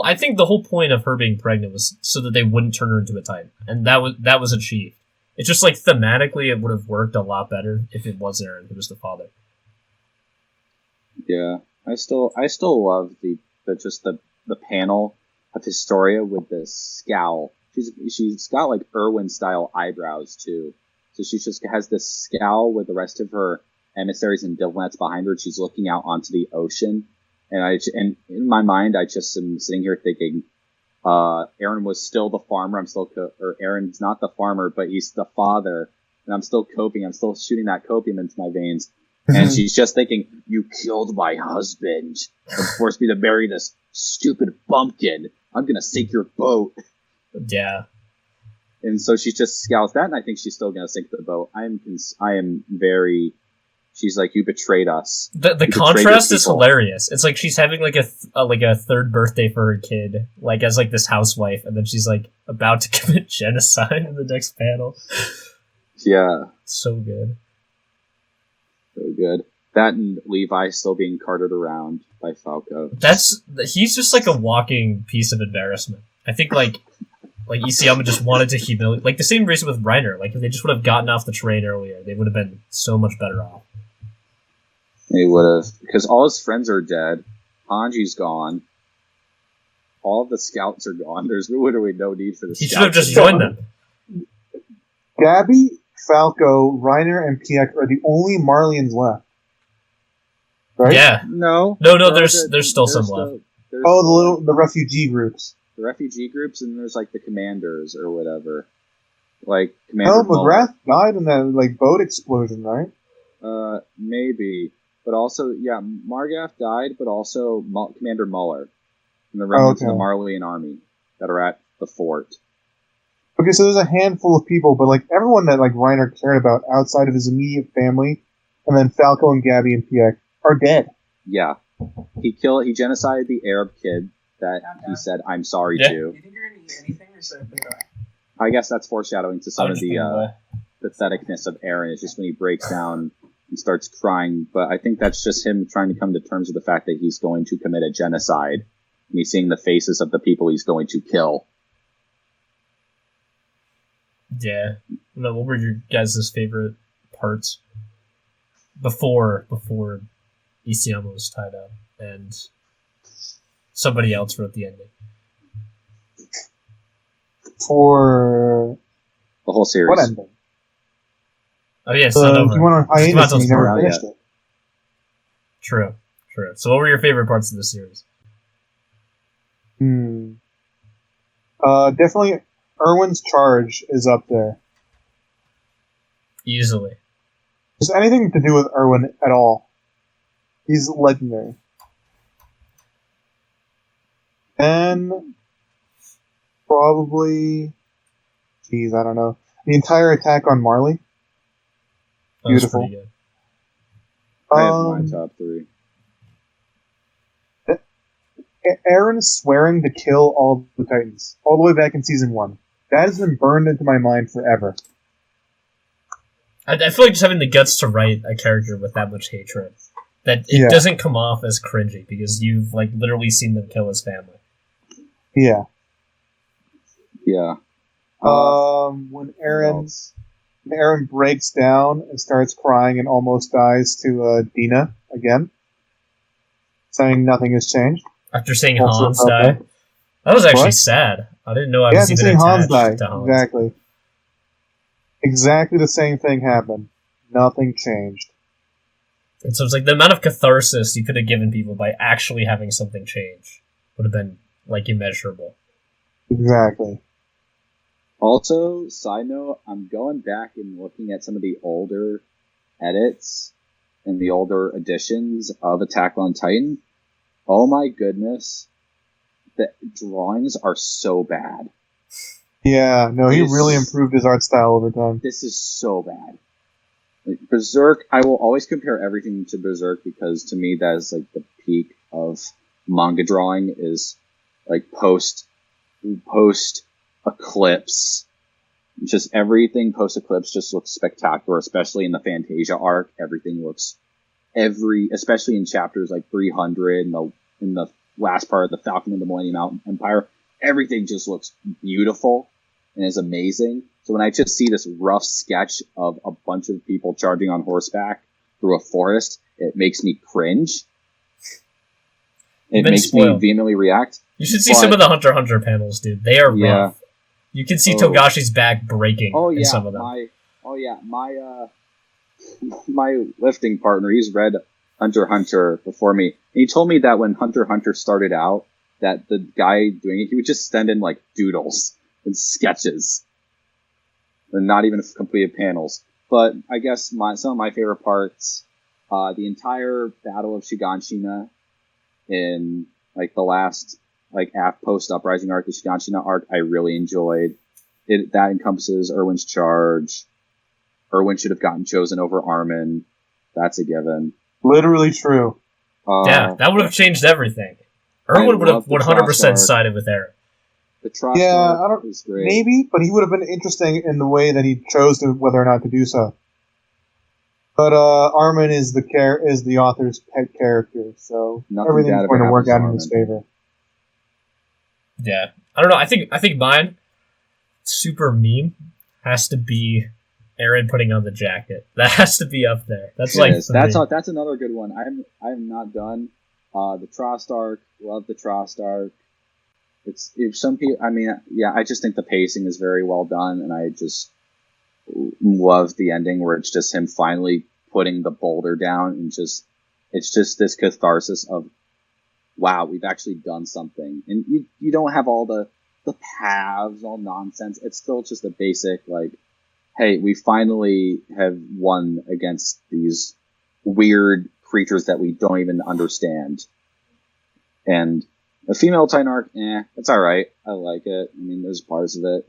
[SPEAKER 2] I think the whole point of her being pregnant was so that they wouldn't turn her into a Titan, and that was achieved. It's just like thematically, it would have worked a lot better if it was Eren who was the father.
[SPEAKER 3] Yeah, I still love the panel of Historia with the scowl. She's got like Irwin style eyebrows too, so she just has this scowl with the rest of her emissaries and diplomats behind her. She's looking out onto the ocean. And in my mind, I just am sitting here thinking, Aaron was still the farmer. Or Aaron's not the farmer, but he's the father. And I'm still coping. I'm still shooting that copium into my veins. And she's just thinking, you killed my husband and forced me to bury this stupid bumpkin. I'm going to sink your boat.
[SPEAKER 2] Yeah.
[SPEAKER 3] And so she just scouts that, and I think she's still going to sink the boat. I am very... She's like, you betrayed us.
[SPEAKER 2] The contrast is hilarious. It's like she's having like a third birthday for her kid, like as like this housewife, and then she's like about to commit genocide in the next panel.
[SPEAKER 3] Yeah.
[SPEAKER 2] So good.
[SPEAKER 3] So good. That and Levi still being carted around by Falco.
[SPEAKER 2] He's just like a walking piece of embarrassment. I think like Isayama just wanted to humiliate, like the same reason with Reiner. Like if they just would have gotten off the train earlier, they would have been so much better off.
[SPEAKER 3] They would have, because all his friends are dead. Hanji's gone. All of the scouts are gone. There's literally no need for the
[SPEAKER 2] He
[SPEAKER 3] scouts.
[SPEAKER 2] should have just joined them.
[SPEAKER 4] Gabby, Falco, Reiner, and Pieck are the only Marlians left. Right?
[SPEAKER 2] Yeah.
[SPEAKER 3] No.
[SPEAKER 2] There's still some left.
[SPEAKER 4] The refugee groups.
[SPEAKER 3] The refugee groups, and there's like the commanders or whatever. Like Commander.
[SPEAKER 4] Oh, McGrath died in that like boat explosion, right?
[SPEAKER 3] Maybe, but also Margath died, but also Commander Muller and the remnants of the Marleyan army that are at the fort.
[SPEAKER 4] Okay, so there's a handful of people, but like everyone that like Reiner cared about outside of his immediate family, and then Falco and Gabby and Pieck are dead.
[SPEAKER 3] Yeah, he genocided the Arab kid that he said I'm sorry to.
[SPEAKER 1] Do you think you're gonna eat anything, or should I put it away?
[SPEAKER 3] I guess that's foreshadowing to some of the patheticness of Aaron. It's just when he breaks down and starts crying. But I think that's just him trying to come to terms with the fact that he's going to commit a genocide. And he's seeing the faces of the people he's going to kill.
[SPEAKER 2] Yeah. What were your guys' favorite parts before Isayama was tied up and somebody else wrote the ending?
[SPEAKER 4] For
[SPEAKER 3] the whole series.
[SPEAKER 4] What ending?
[SPEAKER 2] Oh yeah, it's not over.
[SPEAKER 4] He went on hiatus and he never finished it.
[SPEAKER 2] True. So what were your favorite parts of the series?
[SPEAKER 4] Definitely Erwin's charge is up there.
[SPEAKER 2] Easily.
[SPEAKER 4] Just anything to do with Erwin at all. He's legendary. And probably, I don't know. The entire attack on Marley.
[SPEAKER 2] That was
[SPEAKER 4] Beautiful.
[SPEAKER 2] pretty good.
[SPEAKER 3] I have my top 3.
[SPEAKER 4] Aaron swearing to kill all the Titans, all the way back in season 1. That has been burned into my mind forever.
[SPEAKER 2] I feel like just having the guts to write a character with that much hatred, that it doesn't come off as cringy because you've like literally seen them kill his family.
[SPEAKER 4] Yeah.
[SPEAKER 3] Yeah.
[SPEAKER 4] When Aaron breaks down and starts crying and almost dies to Dina again, saying nothing has changed.
[SPEAKER 2] After seeing Hans die. That was actually sad. I didn't know I was even
[SPEAKER 4] seeing Hans
[SPEAKER 2] attached
[SPEAKER 4] die.
[SPEAKER 2] to Hans.
[SPEAKER 4] Exactly. Exactly the same thing happened. Nothing changed.
[SPEAKER 2] And so it's like the amount of catharsis you could have given people by actually having something change would have been like immeasurable.
[SPEAKER 4] Exactly.
[SPEAKER 3] Also, side note, I'm going back and looking at some of the older edits and the older editions of Attack on Titan. Oh my goodness. The drawings are so bad.
[SPEAKER 4] Yeah, no, he really improved his art style over time.
[SPEAKER 3] This is so bad. Like, Berserk, I will always compare everything to Berserk because to me that is like the peak of manga drawing is like post Eclipse. Just everything post Eclipse just looks spectacular, especially in the Fantasia arc. Everything looks especially in chapters like 300 and in the last part of the Falcon of the Millennium Empire, everything just looks beautiful and is amazing. So when I just see this rough sketch of a bunch of people charging on horseback through a forest, it makes me cringe. It makes me vehemently react.
[SPEAKER 2] You should see some of the Hunter x Hunter panels, dude. They are rough. You can see Togashi's back breaking in some of them.
[SPEAKER 3] My lifting partner, he's read Hunter x Hunter before me. And he told me that when Hunter x Hunter started out, that the guy doing it, he would just send in like doodles and sketches, and not even completed panels. But I guess some of my favorite parts, the entire Battle of Shiganshina in like the last like post Uprising arc, the Shiganshina arc, I really enjoyed. That encompasses Erwin's charge. Erwin should have gotten chosen over Armin. That's a given.
[SPEAKER 4] Literally true.
[SPEAKER 2] Yeah, that would have changed everything. Erwin would have 100% sided with Eren.
[SPEAKER 3] The Trost
[SPEAKER 4] arc
[SPEAKER 3] was great.
[SPEAKER 4] Maybe, but he would have been interesting in the way that he chose whether or not to do so. But Armin is the author's pet character, so everything's going to work out in his favor.
[SPEAKER 2] Yeah, I don't know. I think mine super meme has to be Eren putting on the jacket. That has to be up there. That's
[SPEAKER 3] that's another good one. I'm not done. The Trost arc, love the Trost arc. It's if some people. I mean, yeah, I just think the pacing is very well done, and I just love the ending where it's just him finally putting the boulder down, and it's just this catharsis of, wow, we've actually done something, and you don't have all the paths, all nonsense. It's still just a basic like, hey, we finally have won against these weird creatures that we don't even understand. And the female Titan arc, it's alright. I like it. I mean, there's parts of it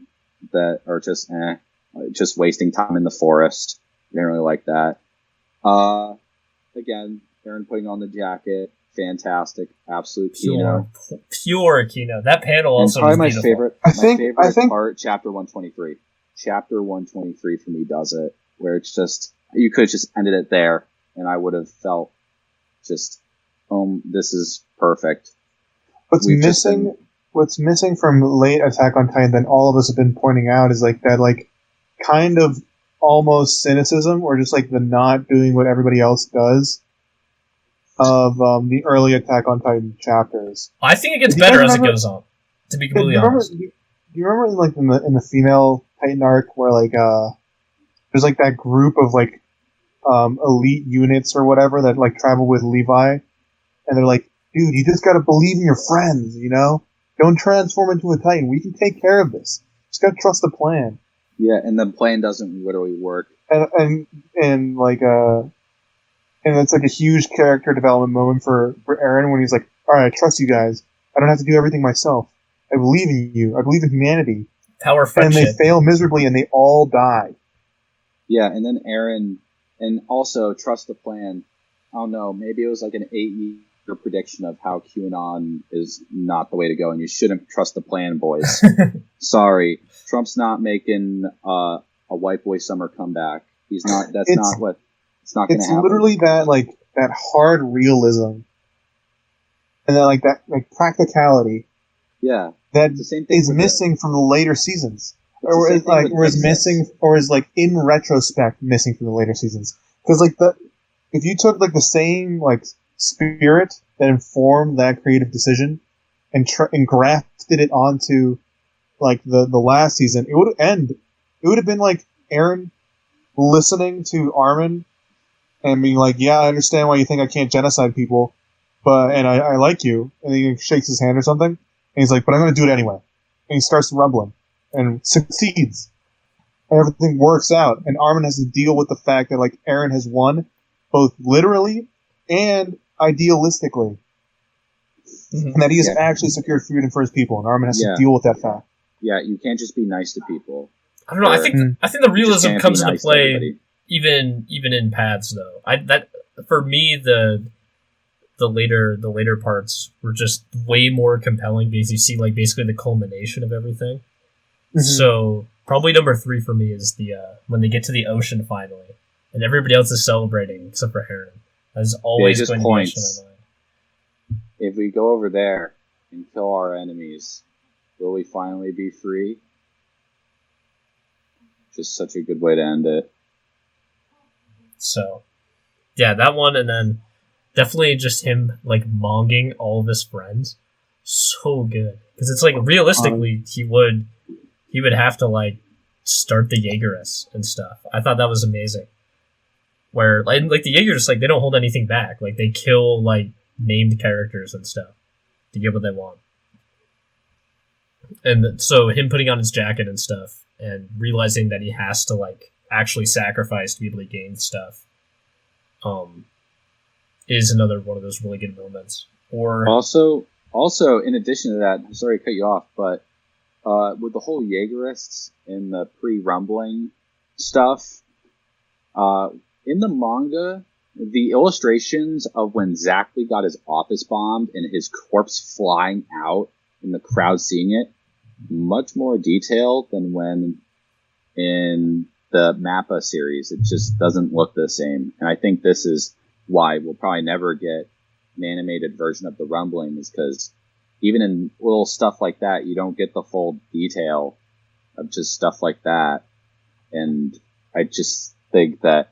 [SPEAKER 3] that are just wasting time in the forest. I didn't really like that. Again, Eren putting on the jacket, fantastic, absolute Kino.
[SPEAKER 2] Pure Kino. That panel also was
[SPEAKER 3] my
[SPEAKER 2] beautiful.
[SPEAKER 3] favorite. I think part, chapter 123. Chapter 123 for me does it, where it's just, you could have just ended it there, and I would have felt just, this is perfect.
[SPEAKER 4] What's missing from late Attack on Titan that all of us have been pointing out is like that, like, kind of almost cynicism, or just like the not doing what everybody else does of the early Attack on Titan chapters.
[SPEAKER 2] I think it gets better as it goes on, to be completely honest.
[SPEAKER 4] Do you remember like in the female Titan arc where like there's like that group of like elite units or whatever that like travel with Levi, and they're like, dude, you just gotta believe in your friends, you know? Don't transform into a Titan. We can take care of this. Just gotta trust the plan.
[SPEAKER 3] Yeah, and the plan doesn't literally work.
[SPEAKER 4] And it's like a huge character development moment for Eren when he's like, alright, I trust you guys. I don't have to do everything myself. I believe in you. I believe in humanity.
[SPEAKER 2] Power friendship.
[SPEAKER 4] And they fail miserably and they all die.
[SPEAKER 3] Yeah, and then Eren, and also trust the plan. I don't know, maybe it was like an 8-year prediction of how QAnon is not the way to go, and you shouldn't trust the plan, boys. Sorry, Trump's not making a white boy summer comeback. He's not. It's not going to happen.
[SPEAKER 4] It's literally that hard realism, and then like that like practicality.
[SPEAKER 3] Yeah,
[SPEAKER 4] that is missing from the later seasons, or is missing, or is like in retrospect missing from the later seasons. Because like if you took like the same like spirit that informed that creative decision and grafted it onto like the last season, it would have been like Eren listening to Armin and being like, yeah, I understand why you think I can't genocide people, and I like you, and he shakes his hand or something, and he's like, but I'm going to do it anyway, and he starts rumbling and succeeds, and everything works out, and Armin has to deal with the fact that like Eren has won both literally and idealistically, and that he has actually secured freedom for his people, and Armin has to deal with that fact.
[SPEAKER 3] Yeah, you can't just be nice to people.
[SPEAKER 2] I don't know. I think the realism comes into play even in paths though. For me the later parts were just way more compelling because you see like basically the culmination of everything. Mm-hmm. So probably number 3 for me is the when they get to the ocean finally, and everybody else is celebrating except for Eren. That's always going to be in my mind.
[SPEAKER 3] If we go over there and kill our enemies, will we finally be free? Just such a good way to end it.
[SPEAKER 2] So, yeah, that one, and then definitely just him like monging all of his friends. So good, because it's like realistically he would have to like start the Yaegarists and stuff. I thought that was amazing. Where like the Jaegers, like they don't hold anything back. Like they kill like named characters and stuff to get what they want. And so him putting on his jacket and stuff and realizing that he has to like actually sacrifice to be able to gain stuff is another one of those really good moments. Or
[SPEAKER 3] also in addition to that, I'm sorry to cut you off, but with the whole Yaegarists and the pre-rumbling stuff, in the manga, the illustrations of when Zachary got his office bombed and his corpse flying out and the crowd seeing it, much more detailed than when in the Mappa series. It just doesn't look the same. And I think this is why we'll probably never get an animated version of the rumbling, is because even in little stuff like that, you don't get the full detail of just stuff like that. And I just think that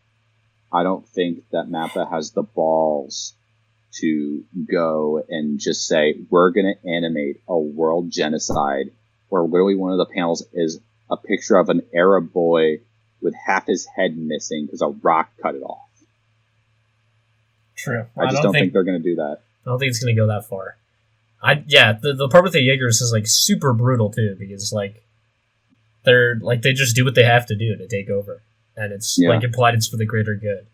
[SPEAKER 3] I don't think that Mappa has the balls to go and just say, we're going to animate a world genocide where literally one of the panels is a picture of an Arab boy with half his head missing because a rock cut it off.
[SPEAKER 2] True.
[SPEAKER 3] I just don't think they're going to do that.
[SPEAKER 2] I don't think it's going to go that far. The part with the Jaegers is like super brutal too, because like they're like they just do what they have to do to take over, and it's like implied it's for the greater good.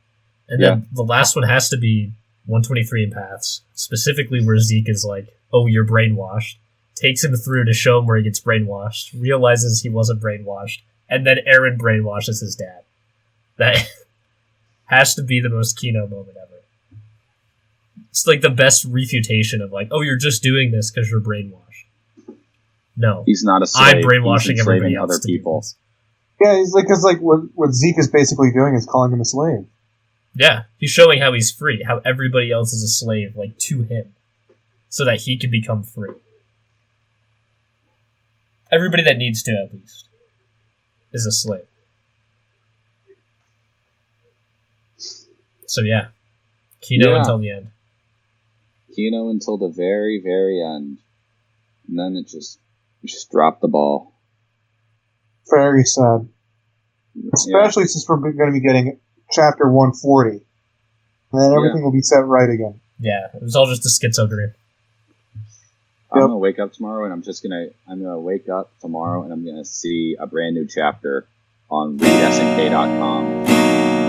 [SPEAKER 2] And then the last one has to be 123 Empaths, specifically where Zeke is like, "Oh, you're brainwashed." Takes him through to show him where he gets brainwashed, realizes he wasn't brainwashed, and then Eren brainwashes his dad. That has to be the most Kino moment ever. It's like the best refutation of like, oh, you're just doing this because you're brainwashed. No,
[SPEAKER 3] he's not a slave.
[SPEAKER 2] I'm brainwashing everybody else.
[SPEAKER 3] Other people.
[SPEAKER 4] Yeah, he's like, because like what Zeke is basically doing is calling him a slave.
[SPEAKER 2] Yeah, he's showing how he's free, how everybody else is a slave, like to him, so that he can become free. Everybody that needs to, at least, is a slave. So yeah, Kino until the end.
[SPEAKER 3] Kino until the very, very end. And then it just dropped the ball.
[SPEAKER 4] Very sad. Especially since we're going to be getting chapter 140. And then everything will be set right again.
[SPEAKER 2] Yeah, it was all just a schizo dream.
[SPEAKER 3] I'm gonna wake up tomorrow and I'm gonna wake up tomorrow and I'm gonna see a brand new chapter on readsnk.com.